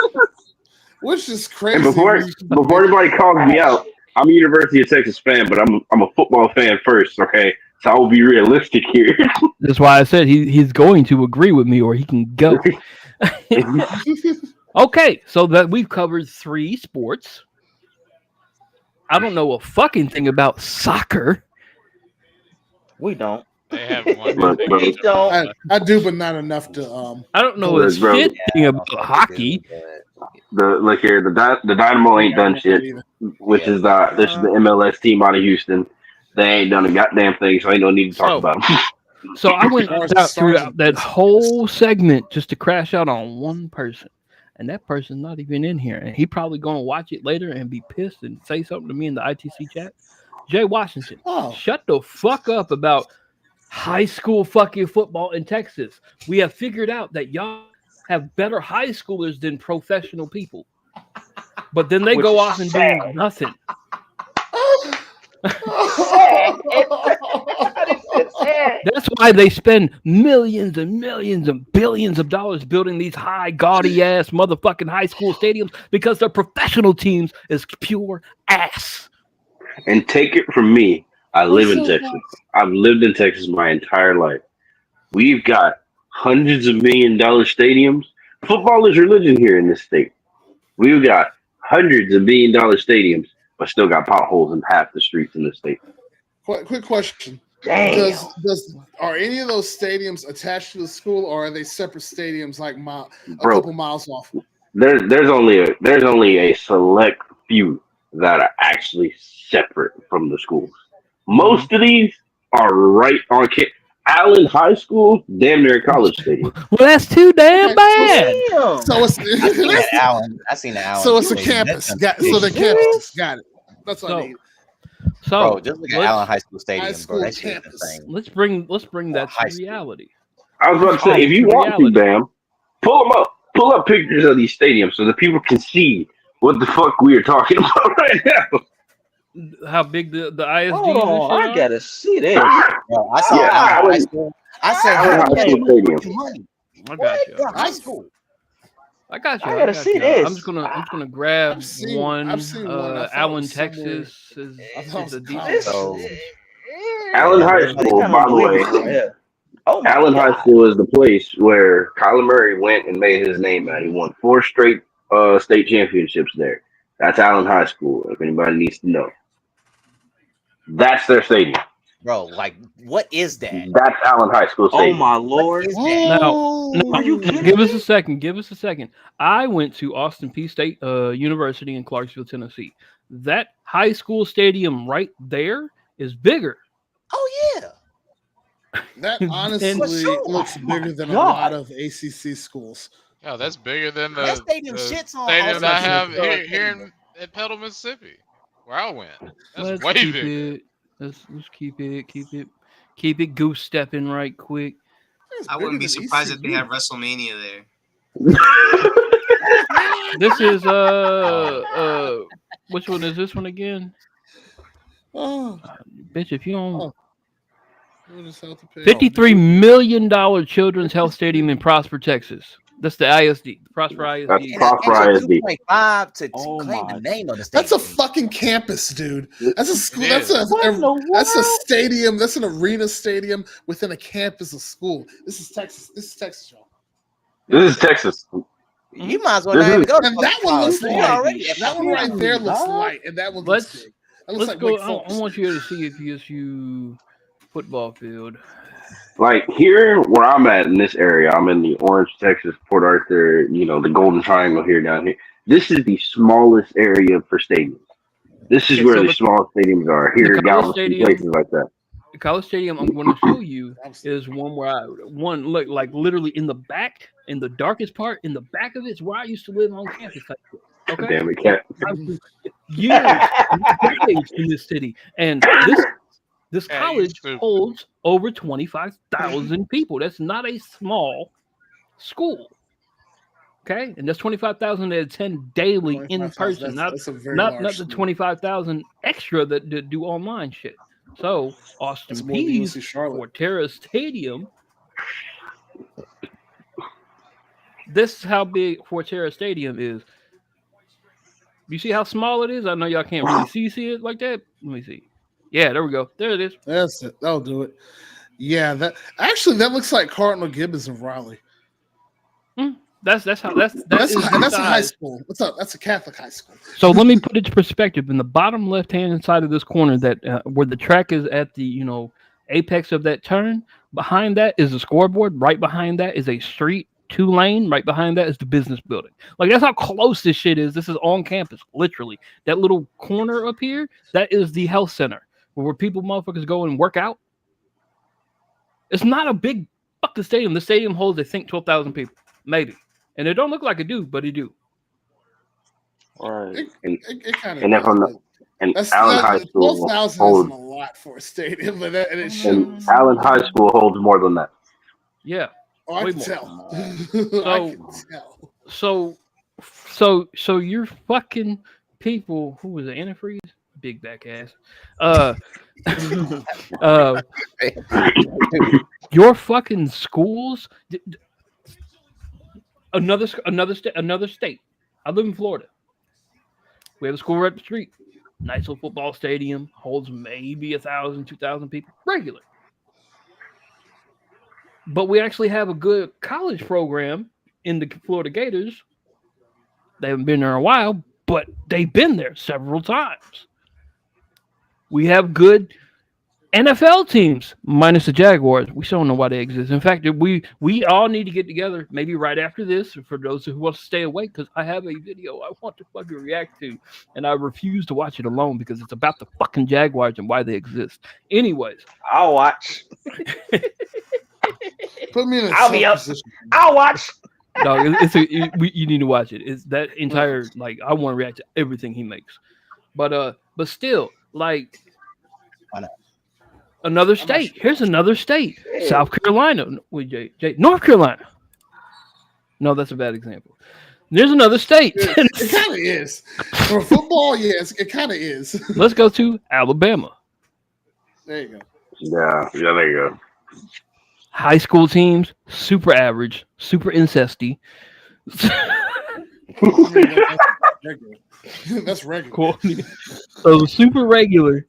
Speaker 4: Which is crazy.
Speaker 5: And before anybody calls me out, I'm a University of Texas fan, but I'm a football fan first, okay? So I will be realistic here.
Speaker 1: That's why I said he's going to agree with me or he can go. Okay, so that we've covered 3 sports. I don't know a fucking thing about soccer.
Speaker 6: We don't.
Speaker 3: They have one.
Speaker 4: I do, but not enough to.
Speaker 1: I don't know a shit thing about hockey.
Speaker 5: The Dynamo ain't done shit, which is this is the MLS team out of Houston. They ain't done a goddamn thing, so ain't no need to talk about them.
Speaker 1: So I went through that whole segment just to crash out on one person. And that person's not even in here. And he probably going to watch it later and be pissed and say something to me in the ITC chat. Jay Washington, shut the fuck up about high school fucking football in Texas. We have figured out that y'all have better high schoolers than professional people. But then they go off and do nothing. That's why they spend millions and millions and billions of dollars building these high, gaudy ass motherfucking high school stadiums because their professional teams is pure ass.
Speaker 5: And take it from me, I live in Texas. I've lived in Texas my entire life. We've got hundreds of $1 million stadiums. Football is religion here in this state. We've got hundreds of $1 million stadiums, but still got potholes in half the streets in the state.
Speaker 4: Quick question.
Speaker 6: Damn.
Speaker 4: Are any of those stadiums attached to the school, or are they separate stadiums like a couple miles off?
Speaker 5: There's only a select few that are actually separate from the schools. Most of these are right on campus. Allen High School, damn near a college stadium.
Speaker 1: Well, that's too damn bad.
Speaker 4: So it's
Speaker 8: I seen the Allen.
Speaker 4: So it's a campus. So the campus got it. That's what I need.
Speaker 1: So
Speaker 8: bro, just look at Allen High School Stadium, bro. That shit is insane.
Speaker 1: Let's bring that to reality.
Speaker 5: I was about to say, if you want to, Bam, pull them up. Pull up pictures of these stadiums so that people can see what the fuck we are talking about right now.
Speaker 1: How big the ISD is?
Speaker 6: I gotta see this.
Speaker 8: Bro, I saw Allen High School. I said,
Speaker 5: Allen High School Stadium.
Speaker 8: money.
Speaker 1: I got you.
Speaker 8: High school.
Speaker 1: I got you.
Speaker 6: I gotta see this.
Speaker 1: I'm just gonna grab
Speaker 4: I've seen
Speaker 1: one.
Speaker 4: one.
Speaker 1: Allen, Texas is a decent.
Speaker 5: Allen High School, by the way. Allen High School is the place where Kyler Murray went and made his name at. He won 4 straight state championships there. That's Allen High School, if anybody needs to know. That's their stadium.
Speaker 8: Bro, like, what is that?
Speaker 5: That's Allen High School stadium.
Speaker 6: Oh my lord!
Speaker 1: Now,
Speaker 6: Are you kidding
Speaker 1: give us
Speaker 6: me?
Speaker 1: a second. I went to Austin Peay State University in Clarksville, Tennessee. That high school stadium right there is bigger.
Speaker 8: Oh yeah.
Speaker 4: That honestly looks bigger than a lot of ACC schools.
Speaker 3: Yeah, that's bigger than
Speaker 8: That
Speaker 3: the
Speaker 8: stadium shits on
Speaker 3: stadium I have
Speaker 8: Austin.
Speaker 3: here in Petal, Mississippi, where I went. That's
Speaker 1: Let's
Speaker 3: way
Speaker 1: keep
Speaker 3: bigger.
Speaker 1: it. Let's keep it goose stepping right quick.
Speaker 2: I wouldn't be surprised if they have WrestleMania there.
Speaker 1: This is which one is this one again?
Speaker 4: Oh,
Speaker 1: Bitch, if you don't.
Speaker 4: $53
Speaker 1: $53 million Children's Health Stadium in Prosper, Texas. That's the ISD, Prosper ISD.
Speaker 5: That's Prosper ISD.
Speaker 8: 2.5 to claim the name of the stadium.
Speaker 4: That's a fucking campus, dude. That's a school.
Speaker 3: It
Speaker 4: That's a stadium. That's an arena stadium within a campus of school. This is Texas. This is Texas, y'all.
Speaker 5: This is Texas.
Speaker 8: You might as well not even go.
Speaker 4: And that one looks
Speaker 8: You
Speaker 4: light.
Speaker 8: already-
Speaker 4: That one right there looks light, and that one looks big. That looks
Speaker 1: Let's
Speaker 4: like
Speaker 1: go.
Speaker 4: Wake
Speaker 1: I
Speaker 4: Forest.
Speaker 1: want you to see if PSU football field.
Speaker 5: Like here where I'm at in this area, I'm in the Orange, Texas, Port Arthur, the Golden Triangle here down here. This is the smallest area for stadiums. This is
Speaker 1: Okay,
Speaker 5: where
Speaker 1: so
Speaker 5: the smallest stadiums are. Here in
Speaker 1: college
Speaker 5: Galveston,
Speaker 1: stadium-
Speaker 5: places like that.
Speaker 1: The college stadium I'm going to show you is one where look like literally in the back, in the darkest part, in the back of it's where I used to live on campus. Okay,
Speaker 5: Damn it, cat.
Speaker 1: Decades in this city, and this
Speaker 3: Yeah,
Speaker 1: college
Speaker 3: you stupid.
Speaker 1: holds over 25,000 people. That's not a small school. Okay, and that's 25,000 that attend daily in
Speaker 4: 25,000,
Speaker 1: person,
Speaker 4: that's a very
Speaker 1: not
Speaker 4: large
Speaker 1: the
Speaker 4: school.
Speaker 1: 25,000 extra that do online shit. So Austin
Speaker 4: That's more than
Speaker 1: Peay's
Speaker 4: UC Charlotte.
Speaker 1: Forterra Stadium. This is how big Forterra Stadium is. You see how small it is? I know y'all can't really see it like that. Let me see. Yeah, there we go. There it is.
Speaker 4: That's it. That'll do it. Yeah, that looks like Cardinal Gibbons in Raleigh.
Speaker 1: That's
Speaker 4: That's a high school. What's up? That's a Catholic high school.
Speaker 1: So let me put it to perspective. In the bottom left-hand side of this corner, that where the track is at the apex of that turn, behind that is the scoreboard. Right behind that is a street, 2-lane. Right behind that is the business building. Like that's how close this shit is. This is on campus, literally. That little corner up here, that is the health center where people motherfuckers go and work out. It's not a big fucking stadium. The stadium holds, I think, 12,000 people, maybe. And it don't look like it do, but it do.
Speaker 6: Right.
Speaker 4: It kind of.
Speaker 5: And then and Allen High School
Speaker 4: 12,000
Speaker 5: holds,
Speaker 4: isn't a lot for a stadium, but and it
Speaker 5: and
Speaker 4: should.
Speaker 5: Allen High School holds more than that.
Speaker 1: Yeah.
Speaker 4: Oh, I
Speaker 1: way
Speaker 4: can
Speaker 1: more.
Speaker 4: tell.
Speaker 1: So-
Speaker 4: I can tell.
Speaker 1: So you're fucking people. Who was it? Antifreeze? Big back ass. Your fucking schools. Another state. I live in Florida. We have a school right up the street. Nice little football stadium. Holds maybe 1,000, 2,000 people. Regular. But we actually have a good college program in the Florida Gators. They haven't been there a while, but they've been there several times. We have good NFL teams, minus the Jaguars. We still don't know why they exist. In fact, we all need to get together, maybe right after this, for those who want to stay awake, because I have a video I want to fucking react to, and I refuse to watch it alone because it's about the fucking Jaguars and why they exist. Anyways,
Speaker 6: I'll watch.
Speaker 4: Put me in a
Speaker 6: I'll be up.
Speaker 4: position.
Speaker 6: I'll watch.
Speaker 1: dog, you need to watch it. It's that entire I want to react to everything he makes, but still like. Another state. Here's another state. South Carolina. Wait, Jay. North Carolina. No, that's a bad example. There's another state.
Speaker 4: It kind of is. For football, yes, it kind of is.
Speaker 1: Let's go to Alabama.
Speaker 4: There you go.
Speaker 5: Yeah, there you go.
Speaker 1: High school teams, super average, super incesty.
Speaker 4: That's regular.
Speaker 1: Cool. So super regular.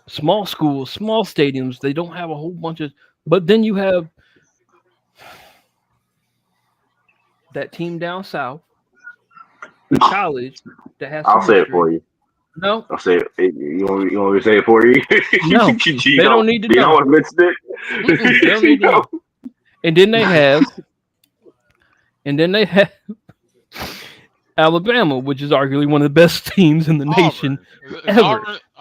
Speaker 1: Small schools, small stadiums. They don't have a whole bunch of. But then you have that team down south, college that has.
Speaker 5: I'll say it for you.
Speaker 1: No,
Speaker 5: I'll say it. You want me to say it for you?
Speaker 1: No, they don't need to know.
Speaker 5: You don't want to mention it.
Speaker 1: They don't need to know. And then they have Alabama, which is arguably one of the best teams in the nation
Speaker 3: Is
Speaker 1: ever.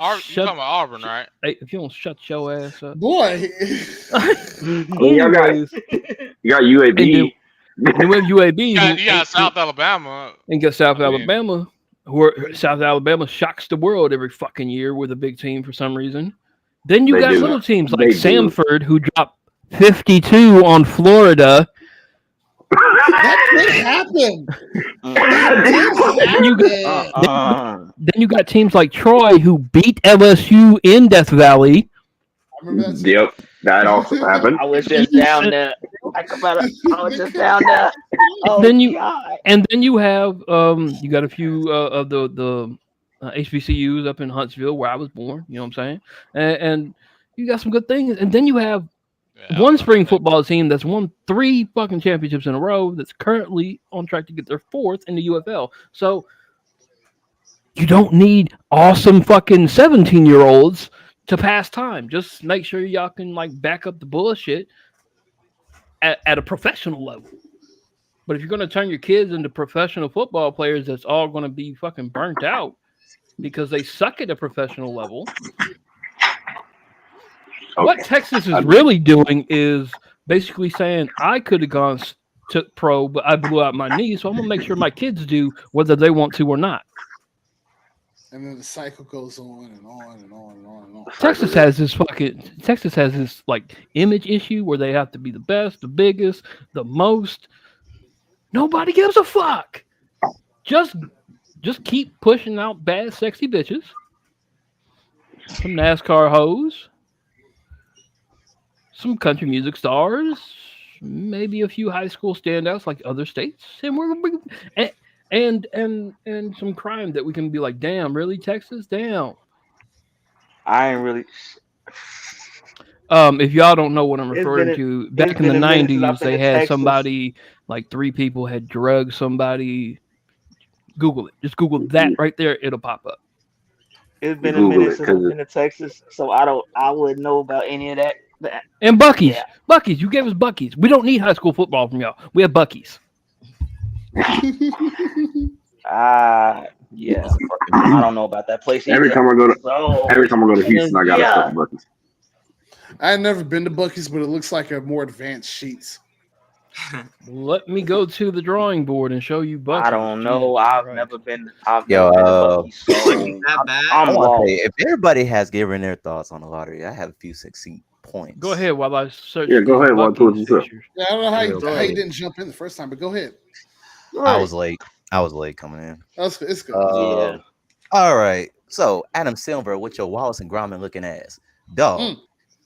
Speaker 3: Auburn, you talking about Auburn, right?
Speaker 1: Hey, if you don't shut your ass up,
Speaker 4: Boy.
Speaker 5: You got UAB.
Speaker 1: And then we have UAB.
Speaker 3: You got South Alabama.
Speaker 1: And get South Alabama, South Alabama shocks the world every fucking year with a big team for some reason. Then you
Speaker 5: They
Speaker 1: got
Speaker 5: do.
Speaker 1: little teams like
Speaker 5: They do.
Speaker 1: Samford, who dropped 52 on Florida.
Speaker 4: That could happen.
Speaker 1: Then you got teams like Troy who beat LSU in Death Valley.
Speaker 4: I remember that.
Speaker 5: Yep, that also happened.
Speaker 6: I was just down there. I was just down there. Oh,
Speaker 1: then you
Speaker 6: God.
Speaker 1: and then you have you got a few of the HBCUs up in Huntsville where I was born. You know what I'm saying? And you got some good things. And then you have one spring football team that's won 3 fucking championships in a row that's currently on track to get their 4th in the UFL. So you don't need awesome fucking 17-year-olds to pass time. Just make sure y'all can like back up the bullshit at a professional level. But if you're going to turn your kids into professional football players, that's all going to be fucking burnt out because they suck at a professional level. Okay. What Texas is really doing is basically saying, I could have gone to pro, but I blew out my knee, so I'm going to make sure my kids do whether they want to or not.
Speaker 4: And then the cycle goes on and on and on and on and on.
Speaker 1: Texas has this like image issue where they have to be the best, the biggest, the most. Nobody gives a fuck. Just keep pushing out bad, sexy bitches. Some NASCAR hoes. Some country music stars. Maybe a few high school standouts like other states. And and some crime that we can be like, damn, really, Texas? Damn.
Speaker 6: I ain't really.
Speaker 1: If y'all don't know what I'm referring to, back in the 90s, they had somebody, like 3 people had drugged somebody. Google it. Just Google that right there. It'll pop up.
Speaker 6: It's been a minute since I've been to Texas, so I wouldn't know about any of that.
Speaker 1: And Buc-ee's. Yeah. Buc-ee's. You gave us Buc-ee's. We don't need high school football from y'all. We have Buc-ee's.
Speaker 6: Yeah. I don't know about that place either.
Speaker 5: Every time I go to Houston, I got a couple Buc-ee's.
Speaker 4: I had never been to Buc-ee's, but it looks like a more advanced Sheetz.
Speaker 1: Let me go to the drawing board and show you Buc-ee's.
Speaker 6: I don't know. I've never been to Buc-ee's. So
Speaker 8: I'm gonna say, if everybody has given their thoughts on the lottery, I have a few succinct points.
Speaker 1: Go ahead while I search.
Speaker 5: Yeah, go ahead while I pull this up.
Speaker 4: Yeah, I don't know how you didn't jump in the first time, but go ahead.
Speaker 8: I was late coming in.
Speaker 4: It's good.
Speaker 8: Yeah. All right. So Adam Silver with your Wallace and Gromit looking ass. Dog,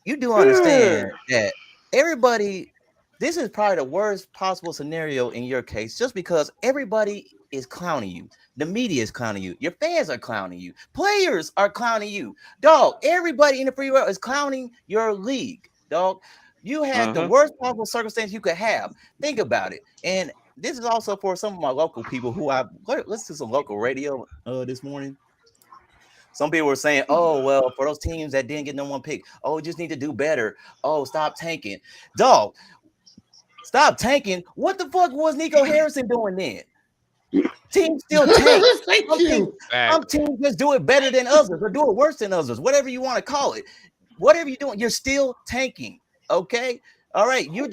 Speaker 8: you do understand that everybody, this is probably the worst possible scenario in your case, just because everybody is clowning you. The media is clowning you. Your fans are clowning you. Players are clowning you. Dog, everybody in the free world is clowning your league. Dog, you had the worst possible circumstance you could have. Think about it. And this is also for some of my local people who I listened to some local radio this morning. Some people were saying, oh, well, for those teams that didn't get no one pick, oh, just need to do better. Oh, stop tanking. Dog, stop tanking. What the fuck was Nico Harrison doing then? Teams still tank. Some teams just do it better than others or do it worse than others, whatever you want to call it. Whatever you're doing, you're still tanking. Okay? All right. You're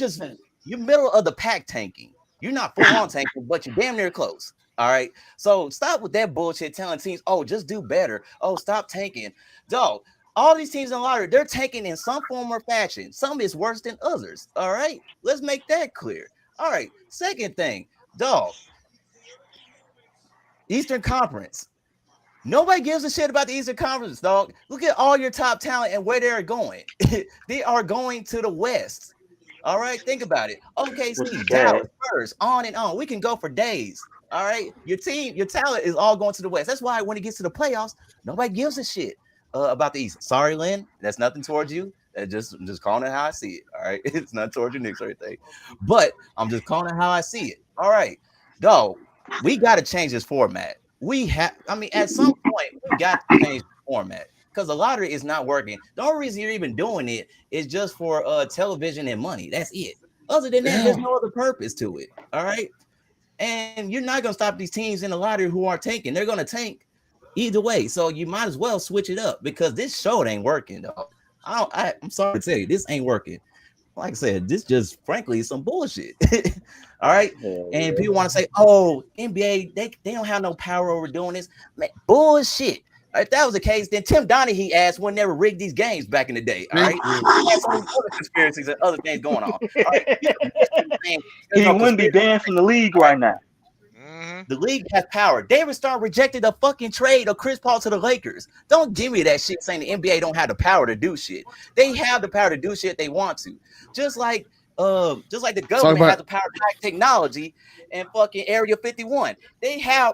Speaker 8: middle of the pack tanking. You're not full on tanking, but you're damn near close. All right. So stop with that bullshit telling teams, oh, just do better. Oh, stop tanking. Dog, all these teams in the lottery, they're tanking in some form or fashion. Some is worse than others. All right. Let's make that clear. All right. Second thing, dog. Eastern Conference. Nobody gives a shit about the Eastern Conference, dog. Look at all your top talent and where they're going. They are going to the West. All right, think about it. OKC, Dallas, Spurs, on and on. We can go for days. All right, your team, your talent is all going to the West. That's why when it gets to the playoffs, nobody gives a shit about the East. Sorry, Lynn, that's nothing towards you. I'm just calling it how I see it. All right, it's not towards your Knicks or anything, but I'm just calling it how I see it. All right, dog, we got to change this format. At some point, we got to change the format. Because the lottery is not working. The only reason you're even doing it is just for television and money. That's it. Other than that, there's no other purpose to it. All right. And you're not going to stop these teams in the lottery who are tanking. They're going to tank either way. So you might as well switch it up because this show ain't working, dog. I'm sorry to tell you, this ain't working. Like I said, this just frankly is some bullshit. All right. And people want to say, oh, NBA, they don't have no power over doing this. Man, bullshit. If that was the case, then Tim Donaghy ass would never rig these games back in the day. All right, he had some other conspiracies and other things going on. All right?
Speaker 6: He wouldn't be banned from the league right now.
Speaker 8: The league has power. David Stern rejected a fucking trade of Chris Paul to the Lakers. Don't give me that shit saying the NBA don't have the power to do shit. They have the power to do shit they want to. Just like the government has the power to hack technology and fucking Area 51.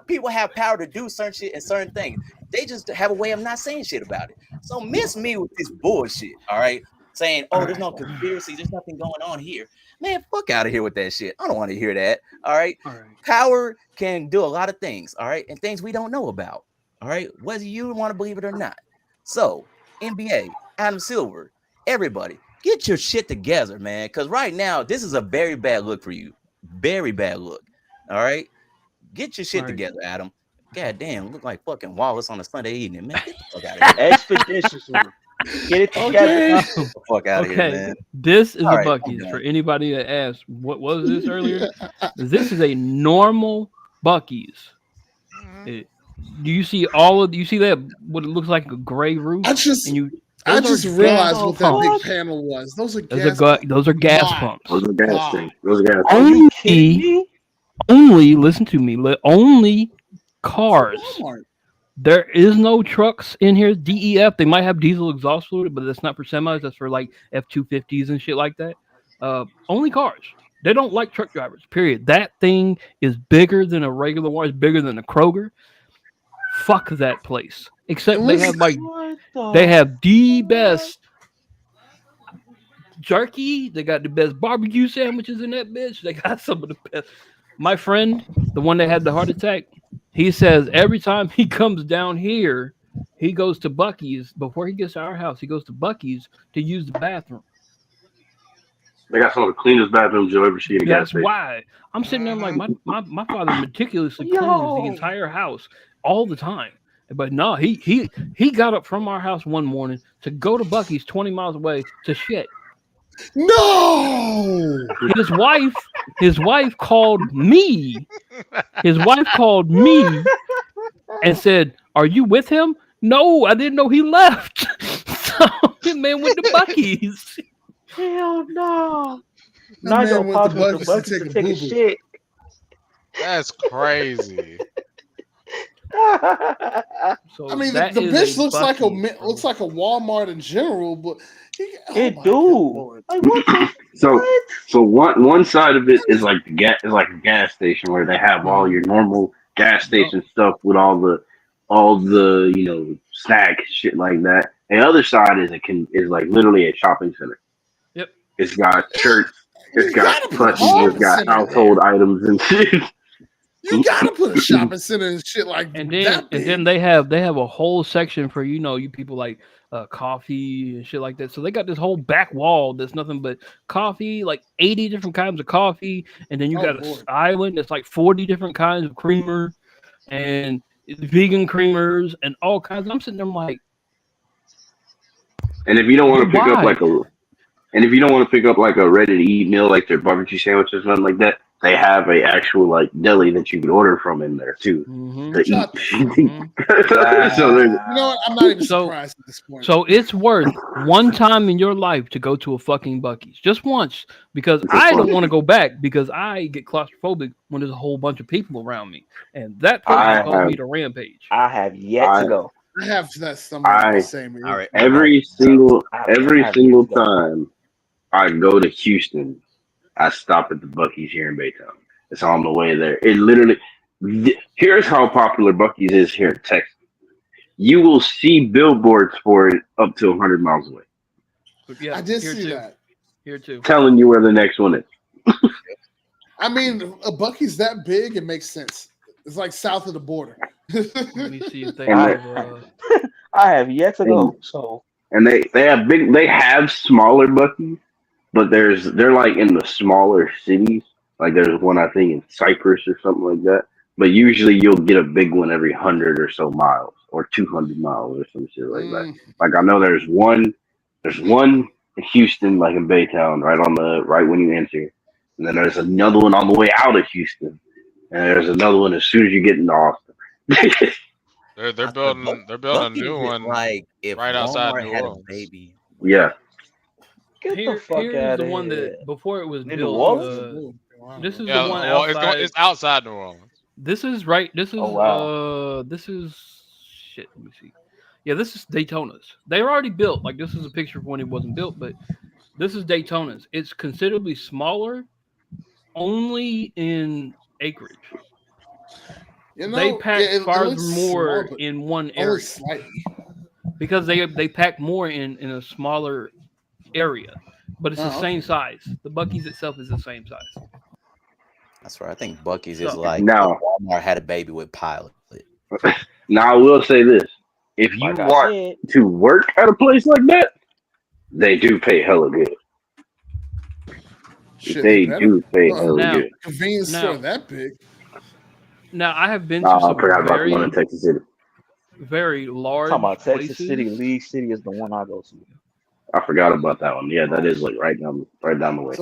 Speaker 8: People have power to do certain shit and certain things. They just have a way of not saying shit about it. So miss me with this bullshit, all right? Saying, oh, there's no conspiracy, there's nothing going on here. Man, fuck out of here with that shit. I don't want to hear that. All right. Power can do a lot of things, all right, and things we don't know about. All right, whether you want to believe it or not. So, NBA, Adam Silver, everybody, get your shit together, man. Because right now, this is a very bad look for you. Very bad look. All right. Get your shit together, Adam. God damn, look like fucking Wallace on a Sunday evening, man. Get the fuck out of here.
Speaker 6: Expeditiously. Get it together.
Speaker 8: Get the fuck out of here, man.
Speaker 1: This is a Buc-ee's for anybody that asked, what was this earlier? This is a normal Buc-ee's. Do you see that what it looks like a gray roof?
Speaker 4: I just realized what that big panel was. Those are gas pumps.
Speaker 1: Those are gas pumps.
Speaker 5: Those are gas things. Those are gas pumps.
Speaker 1: Only listen to me. Only cars. There is no trucks in here. DEF. They might have diesel exhaust fluid, but that's not for semis. That's for like F-250s and shit like that. Only cars. They don't like truck drivers. Period. That thing is bigger than a regular one. It's bigger than a Kroger. Fuck that place. Except they have the best jerky. They got the best barbecue sandwiches in that bitch. They got some of the best. My friend, the one that had the heart attack, he says every time he comes down here, he goes to Buc-ee's. Before he gets to our house, he goes to Buc-ee's to use the bathroom.
Speaker 5: They got some of the cleanest bathrooms you'll ever see in a gas station.
Speaker 1: That's why. I'm sitting there like, my father meticulously cleans the entire house all the time. But no, he got up from our house one morning to go to Buc-ee's 20 miles away to shit.
Speaker 4: No,
Speaker 1: his wife called me. His wife called me and said, "Are you with him?" No, I didn't know he left. So the man went to Buc-ee's.
Speaker 6: Hell no. Now your pops went to Buc-ee's to take a shit.
Speaker 3: That's crazy.
Speaker 1: So
Speaker 4: I mean, the bitch looks like a Walmart in general, but
Speaker 5: So one side of it is like a gas station where they have all your normal gas station stuff with all the snack shit like that. And the other side is like literally a shopping center.
Speaker 1: Yep.
Speaker 5: It's got shirts, it's got plushies, it's got household items and shit.
Speaker 4: You gotta put a shopping center and shit like
Speaker 1: and
Speaker 4: that.
Speaker 1: And then they have a whole section for you people like coffee and shit like that. So they got this whole back wall that's nothing but coffee, like 80 different kinds of coffee, and then you got an island that's like 40 different kinds of creamer and vegan creamers and all kinds. I'm sitting there like,
Speaker 5: and if you don't want to pick up like a ready to eat meal like their barbecue sandwich or something like that, they have a actual like deli that you can order from in there too to eat.
Speaker 4: So you know what? I'm not even surprised at this point.
Speaker 1: So it's worth one time in your life to go to a fucking Buc-ee's, just once, because I don't want to go back because I get claustrophobic when there's a whole bunch of people around me, and that person calls me to rampage.
Speaker 6: I have yet to go.
Speaker 4: I have that somewhere the same.
Speaker 5: All right, every single time I go to Houston, I stop at the Buc-ee's here in Baytown. It's on the way there. It literally, here's how popular Buc-ee's is here in Texas. You will see billboards for it up to 100 miles away.
Speaker 4: Yeah, I did see that.
Speaker 1: Here too.
Speaker 5: Telling you where the next one is.
Speaker 4: I mean, a Buc-ee's that big, it makes sense. It's like south of the border.
Speaker 1: Let me see if they
Speaker 6: I have yet to go. So
Speaker 5: and they have smaller Buc-ee's. But they're like in the smaller cities. Like there's one I think in Cyprus or something like that. But usually you'll get a big one every 100 or so miles or 200 miles or some shit like that. Like I know there's one in Houston, like in Baytown, right when you enter. And then there's another one on the way out of Houston. And there's another one as soon as you get into Austin.
Speaker 3: They're
Speaker 8: I said,
Speaker 3: building a
Speaker 8: Buc-ee's
Speaker 3: new
Speaker 8: is
Speaker 3: one
Speaker 8: like if
Speaker 3: right outside
Speaker 8: Walmart
Speaker 3: New
Speaker 8: had a
Speaker 3: Orleans.
Speaker 8: baby.
Speaker 5: Yeah.
Speaker 6: Get the fuck
Speaker 1: Here's
Speaker 6: out
Speaker 1: the
Speaker 6: of
Speaker 1: one
Speaker 6: here.
Speaker 1: that before it was
Speaker 6: In New
Speaker 1: built.
Speaker 6: Orleans?
Speaker 1: This is the
Speaker 3: Yeah,
Speaker 1: one
Speaker 3: well,
Speaker 1: outside.
Speaker 3: it's outside New Orleans.
Speaker 1: This is right. This is
Speaker 6: Oh, wow.
Speaker 1: this is shit. Let me see. Yeah, this is Daytona's. They were already built. Like this is a picture of when it wasn't built, but this is Daytona's. It's considerably smaller, only in acreage.
Speaker 4: You know,
Speaker 1: They pack
Speaker 4: it
Speaker 1: farther
Speaker 4: looks
Speaker 1: more
Speaker 4: small, but
Speaker 1: in one
Speaker 4: only
Speaker 1: area
Speaker 4: slightly.
Speaker 1: because they pack more in a smaller area, but it's the
Speaker 4: Oh,
Speaker 1: same
Speaker 4: okay.
Speaker 1: size. The Buc-ee's itself is the same size.
Speaker 8: That's right. I think Buc-ee's is
Speaker 1: So-
Speaker 8: like
Speaker 5: Now-
Speaker 8: if Walmart had a baby with Pilot.
Speaker 5: Now I will say this: if you
Speaker 6: Like I
Speaker 5: want
Speaker 6: said,
Speaker 5: to work at a place like that, they do pay hella good.
Speaker 4: Shit,
Speaker 5: They
Speaker 4: better.
Speaker 5: do pay
Speaker 4: Well,
Speaker 5: hella
Speaker 1: now-
Speaker 5: good.
Speaker 4: Convenience
Speaker 1: Now-
Speaker 4: store that big.
Speaker 1: Now I have been to
Speaker 5: I
Speaker 1: some
Speaker 5: forgot about the one
Speaker 1: very
Speaker 5: in Texas City.
Speaker 1: very large
Speaker 6: talking about Texas
Speaker 1: places.
Speaker 6: City, League City is the one I go to.
Speaker 5: I forgot about that one. Yeah, that is like right down the way.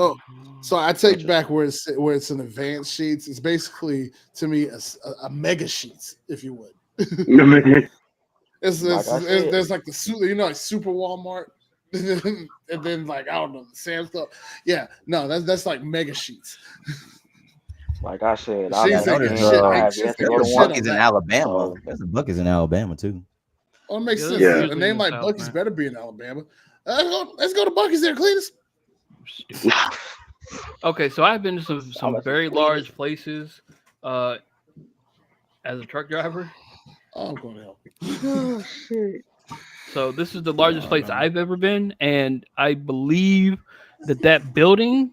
Speaker 4: So I take back where it's an advanced sheets. It's basically to me a mega sheets, if you would. It's
Speaker 6: Like I said.
Speaker 4: there's like like Super Walmart, and then like I don't know the Sam's Club. Yeah, no, that's like mega sheets.
Speaker 6: Like I said,
Speaker 4: The
Speaker 6: I
Speaker 4: sheets
Speaker 6: don't
Speaker 4: ain't
Speaker 6: think
Speaker 4: got shit.
Speaker 6: I
Speaker 4: Ain't
Speaker 6: have
Speaker 4: shit
Speaker 6: yet to
Speaker 4: to
Speaker 6: go
Speaker 4: go
Speaker 6: to
Speaker 4: shit
Speaker 6: one.
Speaker 4: on
Speaker 8: Buc-ee's in
Speaker 4: that.
Speaker 8: Alabama. There's a Buc-ee's in Alabama too.
Speaker 4: Oh, it makes
Speaker 1: Yeah,
Speaker 4: sense.
Speaker 5: Yeah.
Speaker 4: A
Speaker 1: usually
Speaker 4: name
Speaker 1: in
Speaker 4: like
Speaker 1: South,
Speaker 4: Buc-ee's
Speaker 1: man.
Speaker 4: better be in Alabama. Let's go to Buc-ee's there, Cletus.
Speaker 1: Stupid. Okay, so I've been to some
Speaker 6: about to
Speaker 1: very
Speaker 6: say,
Speaker 1: large places as a truck driver.
Speaker 4: Oh, I'm going to help you.
Speaker 6: Oh shit!
Speaker 1: So this is the largest place I've ever been, and I believe that building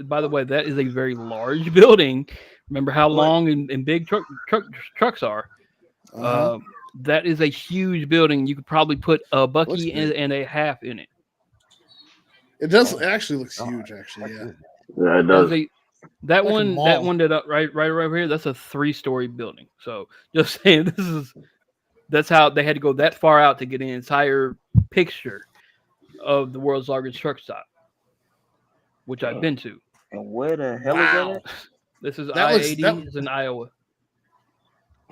Speaker 1: by the way, that is a very large building. Remember how long and big trucks are?
Speaker 4: Uh-huh.
Speaker 1: That is a huge building. You could probably put a Buc-ee
Speaker 4: big.
Speaker 1: and a half in it.
Speaker 4: It does. It actually looks huge. Actually, yeah.
Speaker 5: Yeah, it
Speaker 1: That
Speaker 5: does.
Speaker 1: is that
Speaker 4: Like a
Speaker 1: one
Speaker 4: mall.
Speaker 1: right over here. That's a 3-story building. So just saying, that's how they had to go that far out to get an entire picture of the world's largest truck stop, which I've been to.
Speaker 6: And where the hell
Speaker 4: Wow.
Speaker 6: is
Speaker 1: This is
Speaker 4: That looks-
Speaker 1: I-80 is in Iowa.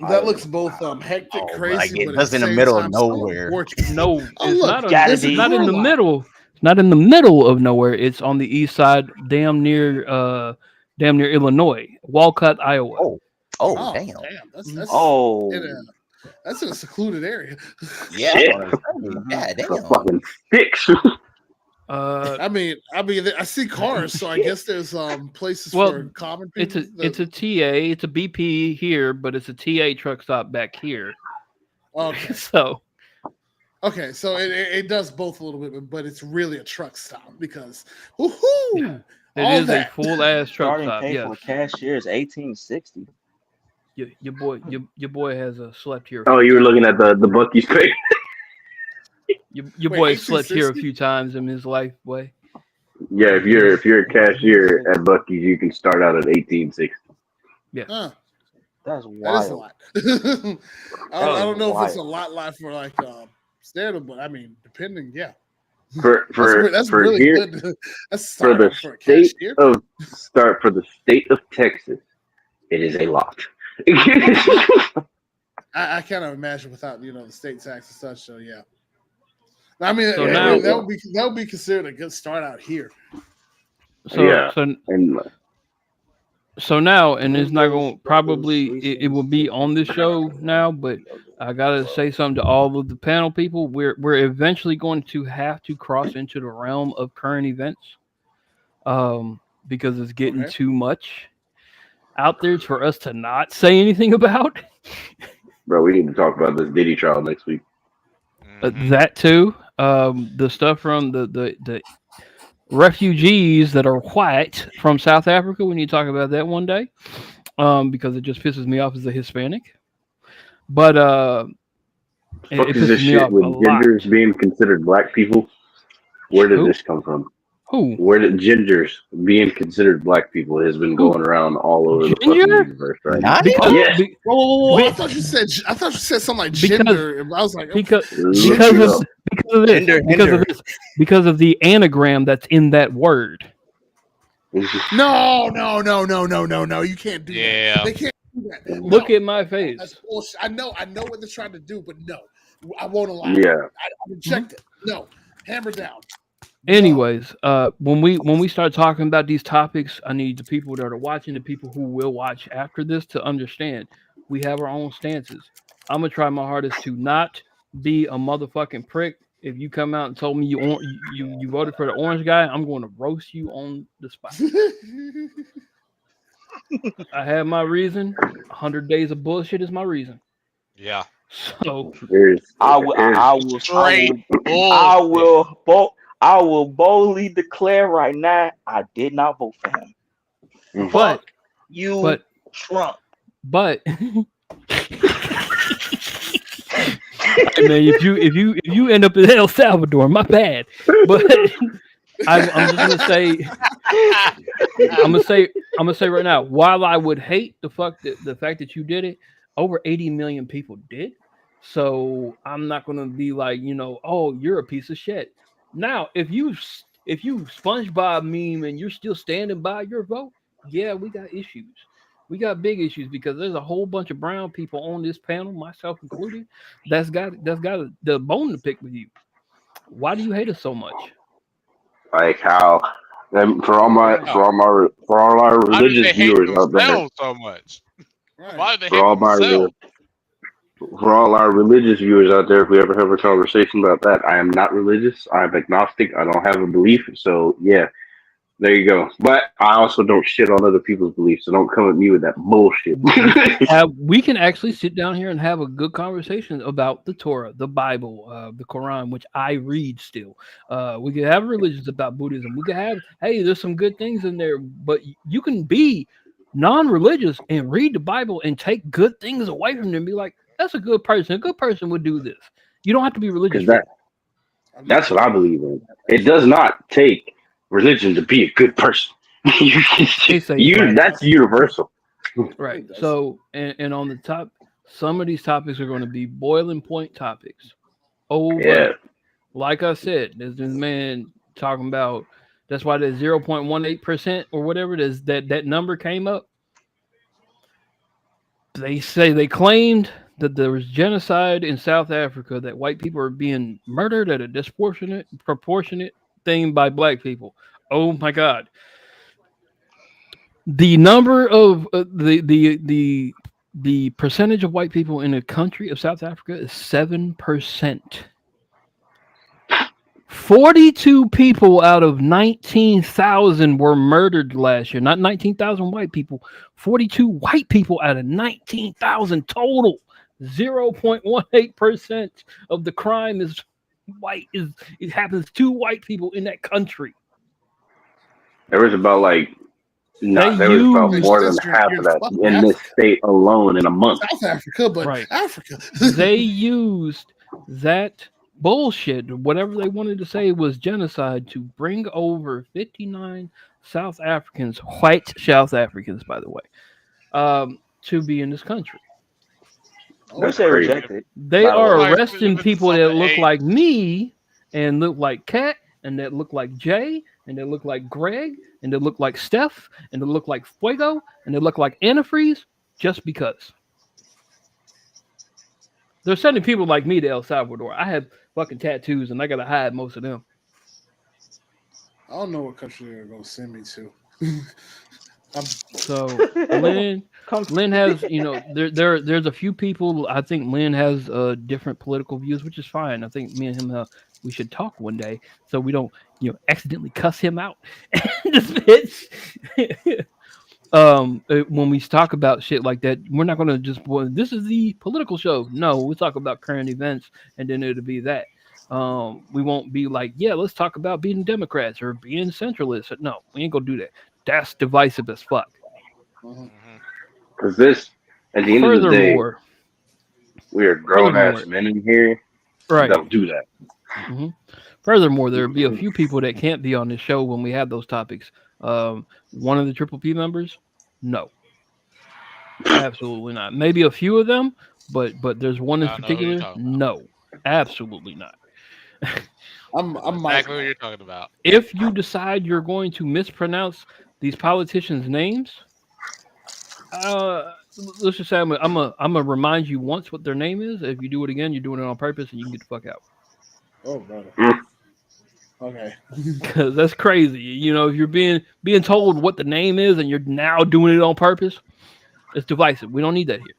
Speaker 4: That looks both hectic,
Speaker 8: Oh,
Speaker 4: crazy,
Speaker 8: like
Speaker 4: but
Speaker 8: that's
Speaker 4: at
Speaker 8: in
Speaker 4: the
Speaker 8: the
Speaker 4: same
Speaker 8: middle of
Speaker 4: time, somewhat
Speaker 8: nowhere.
Speaker 4: fortunate.
Speaker 1: No,
Speaker 4: Oh,
Speaker 1: it's
Speaker 4: look,
Speaker 1: not.
Speaker 6: gotta
Speaker 1: This is
Speaker 6: be.
Speaker 1: not in the
Speaker 4: Carlisle.
Speaker 1: middle. It's not in the middle of nowhere. It's on the east side, damn near Illinois, Walcott, Iowa.
Speaker 8: Oh,
Speaker 4: Oh,
Speaker 8: damn.
Speaker 4: That's
Speaker 6: it? Oh,
Speaker 4: that's in a secluded area.
Speaker 8: Yeah,
Speaker 5: Shit.
Speaker 8: I was gonna say,
Speaker 5: The
Speaker 8: damn.
Speaker 5: fucking sticks.
Speaker 4: I mean, I see cars, so I guess there's places
Speaker 1: Well,
Speaker 4: for common
Speaker 1: It's
Speaker 4: people.
Speaker 1: it's a TA. It's a BP here, but it's a TA truck stop back here.
Speaker 4: Okay,
Speaker 1: So
Speaker 4: okay, so it does both a little bit, but it's really a truck stop because woohoo!
Speaker 1: it
Speaker 4: All
Speaker 1: is
Speaker 4: that.
Speaker 1: a full ass truck
Speaker 6: starting
Speaker 1: stop.
Speaker 6: pay
Speaker 1: Yes,
Speaker 6: for a cashier is 1860.
Speaker 1: your boy has slept here.
Speaker 5: Oh, you were looking at the Buc-ee's page.
Speaker 1: Your
Speaker 4: Wait,
Speaker 1: boy has slept here a
Speaker 4: 1860?
Speaker 1: few times in his life. Boy,
Speaker 5: Yeah, if you're a cashier at Buc-ee's, you can start out at 1860.
Speaker 4: Huh,
Speaker 6: That's
Speaker 4: that is a
Speaker 6: wild.
Speaker 4: lot. I don't know if it's a
Speaker 6: wild.
Speaker 4: lot for like standard, but I mean, depending, yeah.
Speaker 5: That's
Speaker 4: really
Speaker 5: here,
Speaker 4: good. That's
Speaker 5: for the
Speaker 4: for a
Speaker 5: state
Speaker 4: cashier.
Speaker 5: for the state of Texas, it is a lot.
Speaker 4: I cannot imagine without the state tax and such. So yeah, I mean
Speaker 1: So
Speaker 5: now-
Speaker 4: that would be considered a good start out here.
Speaker 1: so
Speaker 5: Yeah.
Speaker 1: so
Speaker 5: And
Speaker 1: so now, and it's not going probably it will be on this show now, but I gotta say something to all of the panel people. We're eventually going to have to cross into the realm of current events, because it's getting
Speaker 4: Okay.
Speaker 1: too much out there for us to not say anything about.
Speaker 5: bro, we need to talk about this Diddy trial next week.
Speaker 3: Mhm.
Speaker 1: That too, the stuff from the refugees that are white from South Africa. We need to talk about that one day, because it just pisses me off as a Hispanic. But it
Speaker 5: Fuck is this
Speaker 1: pisses me
Speaker 5: shit
Speaker 1: off
Speaker 5: with
Speaker 1: a lot.
Speaker 5: gingers being considered black people? Where did
Speaker 1: Who?
Speaker 5: this come from?
Speaker 1: Who?
Speaker 5: Where did gingers being considered black people has been going around all over the fucking
Speaker 1: Ginger?
Speaker 5: universe right
Speaker 8: Not
Speaker 5: now?
Speaker 8: even?
Speaker 5: Yeah.
Speaker 4: Whoa!
Speaker 1: Be-
Speaker 4: I thought you said something like
Speaker 1: Because-
Speaker 4: gender. And I was like,
Speaker 1: because
Speaker 5: Look
Speaker 1: because
Speaker 5: it
Speaker 1: of,
Speaker 5: up.
Speaker 1: because of this,
Speaker 8: Gender,
Speaker 1: because
Speaker 8: hinder.
Speaker 1: of this, because of the anagram that's in that word.
Speaker 4: no! You can't do
Speaker 3: Yeah.
Speaker 4: that. They can't do
Speaker 1: Look at my face.
Speaker 4: That's bullshit. I know what they're trying to do, but no, I won't allow.
Speaker 5: Yeah,
Speaker 4: I reject it. No, hammer down.
Speaker 1: Anyways, when we start talking about these topics, I need the people that are watching, the people who will watch after this, to understand we have our own stances. I'm gonna try my hardest to not be a motherfucking prick. If you come out and told me you voted for the orange guy, I'm going to roast you on the spot. I have my reason. 100 days of bullshit is my reason.
Speaker 3: Yeah.
Speaker 1: So
Speaker 6: I will boldly declare right now, I did not vote for him.
Speaker 1: But
Speaker 6: Fuck you, Trump.
Speaker 1: But hey man, if you end up in El Salvador, my bad. But I'm just gonna say, I'm gonna say right now, while I would hate the fact that you did it, over 80 million people did. So I'm not gonna be like, oh, you're a piece of shit. Now, if you SpongeBob meme and you're still standing by your vote, yeah, we got issues. We got big issues because there's a whole bunch of brown people on this panel, myself included, that's got the bone to pick with you. Why do you hate us so much?
Speaker 5: Like how, and for all our religious viewers out there,
Speaker 3: so much.
Speaker 4: Right.
Speaker 3: Why do they
Speaker 5: for
Speaker 3: hate
Speaker 5: all
Speaker 3: themselves?
Speaker 5: for all our religious viewers out there, if we ever have a conversation about that, I am not religious. I'm agnostic. I don't have a belief. So yeah, there you go. But I also don't shit on other people's beliefs. So don't come at me with that bullshit.
Speaker 1: We can actually sit down here and have a good conversation about the Torah, the Bible, the Quran, which I read still. We could have religions about Buddhism. We could have, hey, there's some good things in there, but you can be non-religious and read the Bible and take good things away from them and be like, that's a good person. A good person would do this. You don't have to be religious.
Speaker 5: That's what I believe in. It does not take religion to be a good person. That's universal.
Speaker 1: Right. So, and on the top, some of these topics are going to be boiling point topics. Oh, yeah. Like I said, there's this man talking about, that's why the 0.18% or whatever it is, that number came up. They claimed that there was genocide in South Africa, that white people are being murdered at a proportionate thing by black people. Oh my God. The number of the percentage of white people in the country of South Africa is 7%. 42 people out of 19,000 were murdered last year. Not 19,000 white people. 42 white people out of 19,000 total. 0.18% of the crime is white. It happens to white people in that country.
Speaker 5: There was about there was about more than half of that in this state alone in a month.
Speaker 4: South Africa, but Africa.
Speaker 1: They used that bullshit, whatever they wanted to say was genocide, to bring over 59 South Africans, white South Africans, by the way, to be in this country.
Speaker 6: That's rejected.
Speaker 1: They are arresting people that look like me and look like Kat and that look like Jay and that look like Greg and that look like Steph and that look like Fuego and that look like Antifreeze just because. They're sending people like me to El Salvador. I have fucking tattoos and I gotta hide most of them.
Speaker 4: I don't know what country they're gonna send me to.
Speaker 1: So Lynn has, there's a few people. I think Lynn has different political views, which is fine. I think me and him, we should talk one day so we don't, accidentally cuss him out. When we talk about shit like that, we're not gonna just, this is the political show. No, we'll talk about current events, and then it'll be that. We won't be like, yeah, let's talk about being Democrats or being centralists. No, we ain't gonna do that. That's divisive as fuck.
Speaker 5: Because this, at the end of the day, we are grown ass men in here.
Speaker 1: Right.
Speaker 5: Don't do that.
Speaker 1: Mm-hmm. Furthermore, there'll be a few people that can't be on the show when we have those topics. One of the Triple P members, no, absolutely not. Maybe a few of them, but there's one in particular, no, absolutely not.
Speaker 3: I'm exactly what you're talking about.
Speaker 1: If you decide you're going to mispronounce these politicians' names, let's just say I'm gonna remind you once what their name is. If you do it again, you're doing it on purpose, and you can get the fuck out.
Speaker 4: Oh, brother. Okay.
Speaker 1: Because that's crazy. You know, if you're being told what the name is and you're now doing it on purpose, it's divisive. We don't need that here.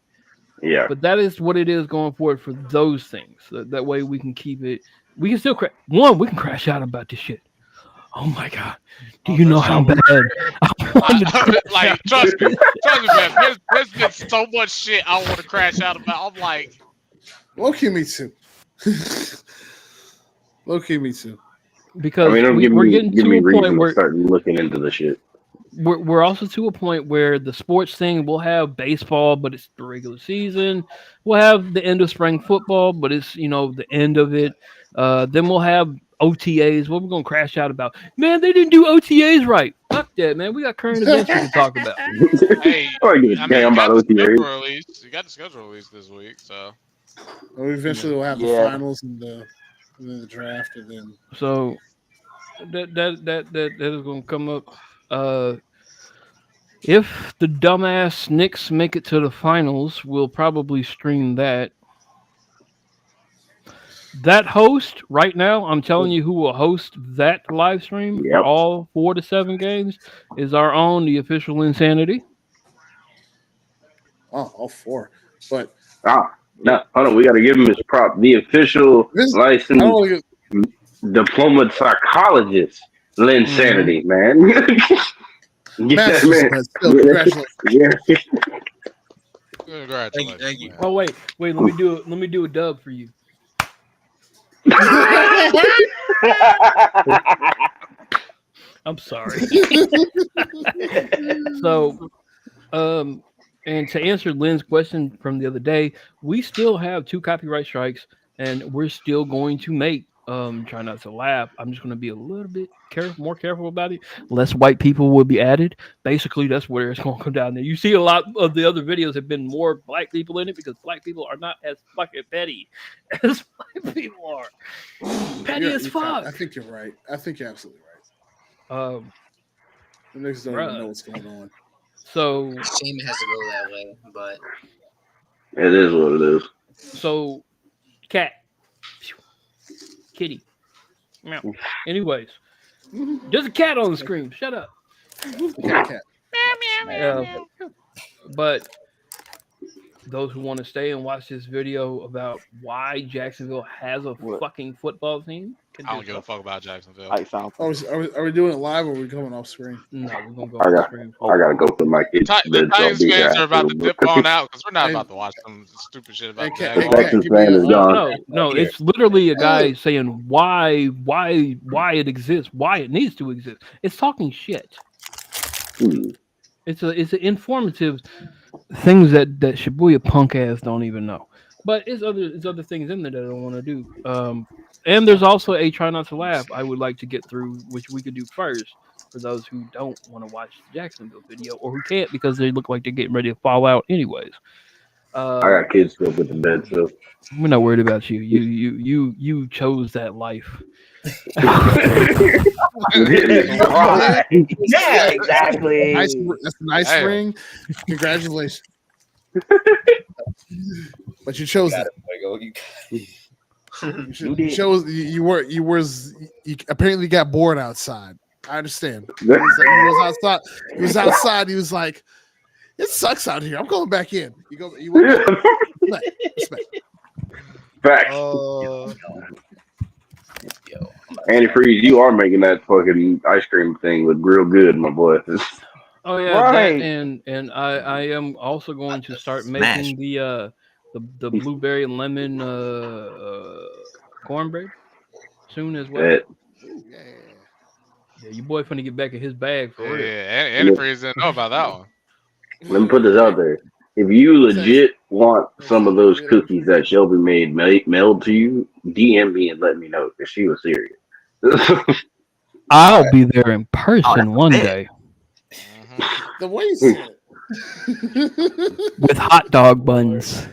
Speaker 5: Yeah.
Speaker 1: But that is what it is going forward for those things. That way we can keep it. We can still we can crash out about this shit. Oh my god! Do you know how bad?
Speaker 3: Like, trust me, man. There's been so much shit I want to crash out about. I'm like,
Speaker 4: low-key me too. Low-key me too.
Speaker 1: Because we're getting to a point where
Speaker 5: start looking into the shit.
Speaker 1: We're also to a point where the sports thing, we'll have baseball, but it's the regular season. We'll have the end of spring football, but it's the end of it. Then we'll have OTAs. What we're gonna crash out about? Man, they didn't do OTAs right. Fuck that, man. We got current events we can talk about.
Speaker 3: Hey,
Speaker 5: you got
Speaker 3: the schedule released this week, so
Speaker 4: we eventually will have the finals and then the draft, and then
Speaker 1: so that is gonna come up. If the dumbass Knicks make it to the finals, we'll probably stream that. That host right now, I'm telling you, who will host that live stream for all 4 to 7 games is our own, the official Insanity.
Speaker 4: Oh, all 4, but
Speaker 5: no, hold on, we got to give him his prop. The official licensed diplomat psychologist, Linsanity, man. Congratulations.
Speaker 3: Thank you.
Speaker 1: Oh wait, let me do a dub for you. I'm sorry. So, and to answer Lynn's question from the other day, we still have 2 copyright strikes, and we're still going to make try not to laugh. I'm just going to be a little bit more careful about it. Less white people will be added. Basically, that's where it's going to come down there. You see a lot of the other videos have been more black people in it because black people are not as fucking petty as white people are. Petty as fuck.
Speaker 4: I think you're right. I think you're absolutely right. The niggas don't even know what's going on.
Speaker 1: So
Speaker 2: shame it has to go that way, but
Speaker 5: it is what it is.
Speaker 1: So, cat. Kitty. Meow. Anyways, there's a cat on the screen. Shut up.
Speaker 4: Cat.
Speaker 1: But those who want to stay and watch this video about why Jacksonville has a fucking football team,
Speaker 3: I don't give a fuck about Jacksonville.
Speaker 4: Are we doing it live or are we coming off screen?
Speaker 1: No, we're gonna go off screen.
Speaker 5: I gotta go put my kids.
Speaker 3: The Titans fans are about to dip on out because we're not about to watch some stupid shit about
Speaker 5: Texas fan is gone.
Speaker 1: No, it's literally a guy saying why it exists, why it needs to exist. It's talking shit. It's an informative things that Shibuya punk ass don't even know. But it's other things in there that I don't want to do. And there's also a try not to laugh I would like to get through, which we could do first for those who don't want to watch the Jacksonville video or who can't because they look like they're getting ready to fall out anyways.
Speaker 5: I got kids still with the bed, so
Speaker 1: we're not worried about you. You chose that life.
Speaker 6: Yeah, exactly.
Speaker 4: That's a nice ring. Congratulations. But you chose it. You apparently got bored outside. I understand. He was outside. He was like, "It sucks out here. I'm going back in." You went respect.
Speaker 5: Facts. Andy Freeze, you are making that fucking ice cream thing look real good, my boy.
Speaker 1: Oh yeah, right. And I am also going to start making the blueberry and lemon cornbread soon as well. Yeah, your boy finna get back in his bag for real.
Speaker 3: Yeah, Andy Freeze didn't know about that one.
Speaker 5: Let me put this out there. If you legit want some of those cookies that Shelby made mailed to you, DM me and let me know because she was serious.
Speaker 1: I'll be there in person one day.
Speaker 4: The way you said
Speaker 1: with hot dog buns.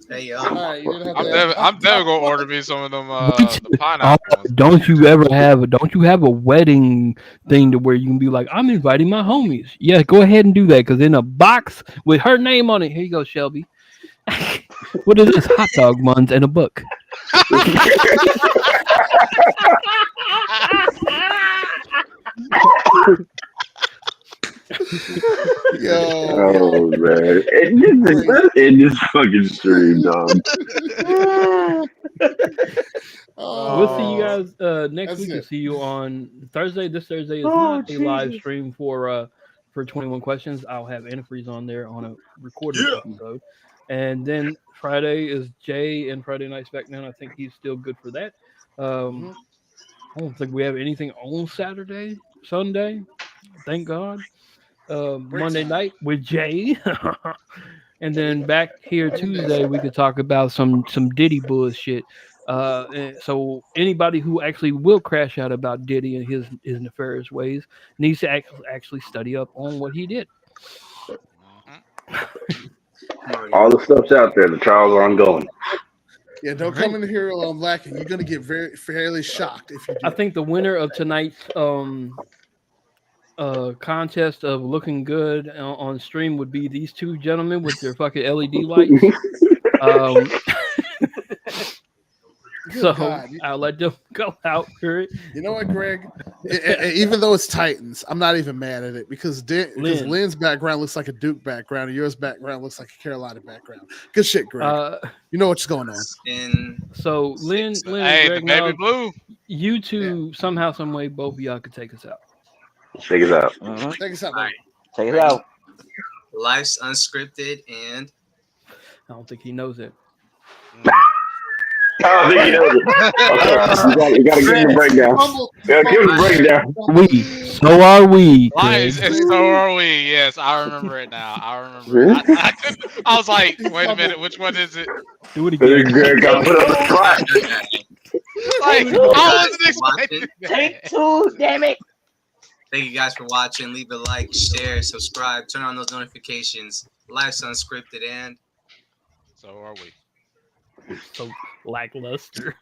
Speaker 2: Hey yo.
Speaker 4: All right, you're gonna have
Speaker 3: I'm
Speaker 4: to
Speaker 3: never gonna order me some of them
Speaker 1: Which-
Speaker 3: the pineapple ones.
Speaker 1: Don't you have a wedding thing to where you can be like, I'm inviting my homies? Yeah, go ahead and do that because in a box with her name on it. Here you go, Shelby. What is this? Hot dog buns and a book.
Speaker 5: Oh man, it just fucking stream, dog.
Speaker 1: We'll see you guys next
Speaker 4: That's
Speaker 1: week. We'll
Speaker 4: it.
Speaker 1: see you on Thursday. This Thursday is not a live stream for 21 questions. I'll have antifreeze on there on a recorded episode. And then Friday is Jay and Friday Night SmackDown. I think he's still good for that. I don't think we have anything on Saturday, Sunday. Thank God. Monday night with Jay. And then back here Tuesday, we could talk about some Diddy bullshit. And so anybody who actually will crash out about Diddy and his nefarious ways needs to actually study up on what he did.
Speaker 5: All the stuff's out there. The trials are ongoing.
Speaker 4: Yeah, don't come in here lacking. You're gonna get fairly shocked if you do.
Speaker 1: I think the winner of tonight's contest of looking good on stream would be these two gentlemen with their fucking LED lights. So God. I'll let them go out for it.
Speaker 4: You know what, Greg? Even though it's Titans, I'm not even mad at it because Lynn's background looks like a Duke background and yours background looks like a Carolina background. Good shit, Greg. You know what's going on.
Speaker 1: So Lynn
Speaker 3: hey,
Speaker 1: and Greg,
Speaker 3: the baby blue.
Speaker 1: You two somehow, some way, both of y'all could take us out.
Speaker 5: Take us out.
Speaker 4: Take us out.
Speaker 2: All right.
Speaker 6: Take it out.
Speaker 2: Life's unscripted and
Speaker 1: I don't think he knows it.
Speaker 5: I don't think he knows it. Okay, you gotta give him a breakdown. Give him a breakdown.
Speaker 1: So are we.
Speaker 3: Lies, and so are we. Yes, I remember it now. I remember. I was like, wait a minute, which one is it?
Speaker 1: Do it again.
Speaker 5: Greg got put on the spot.
Speaker 3: Like, I wasn't expecting that.
Speaker 6: Take two, damn it.
Speaker 2: Thank you guys for watching. Leave a like, share, subscribe, turn on those notifications. Life's unscripted and
Speaker 3: so are we.
Speaker 1: So lackluster.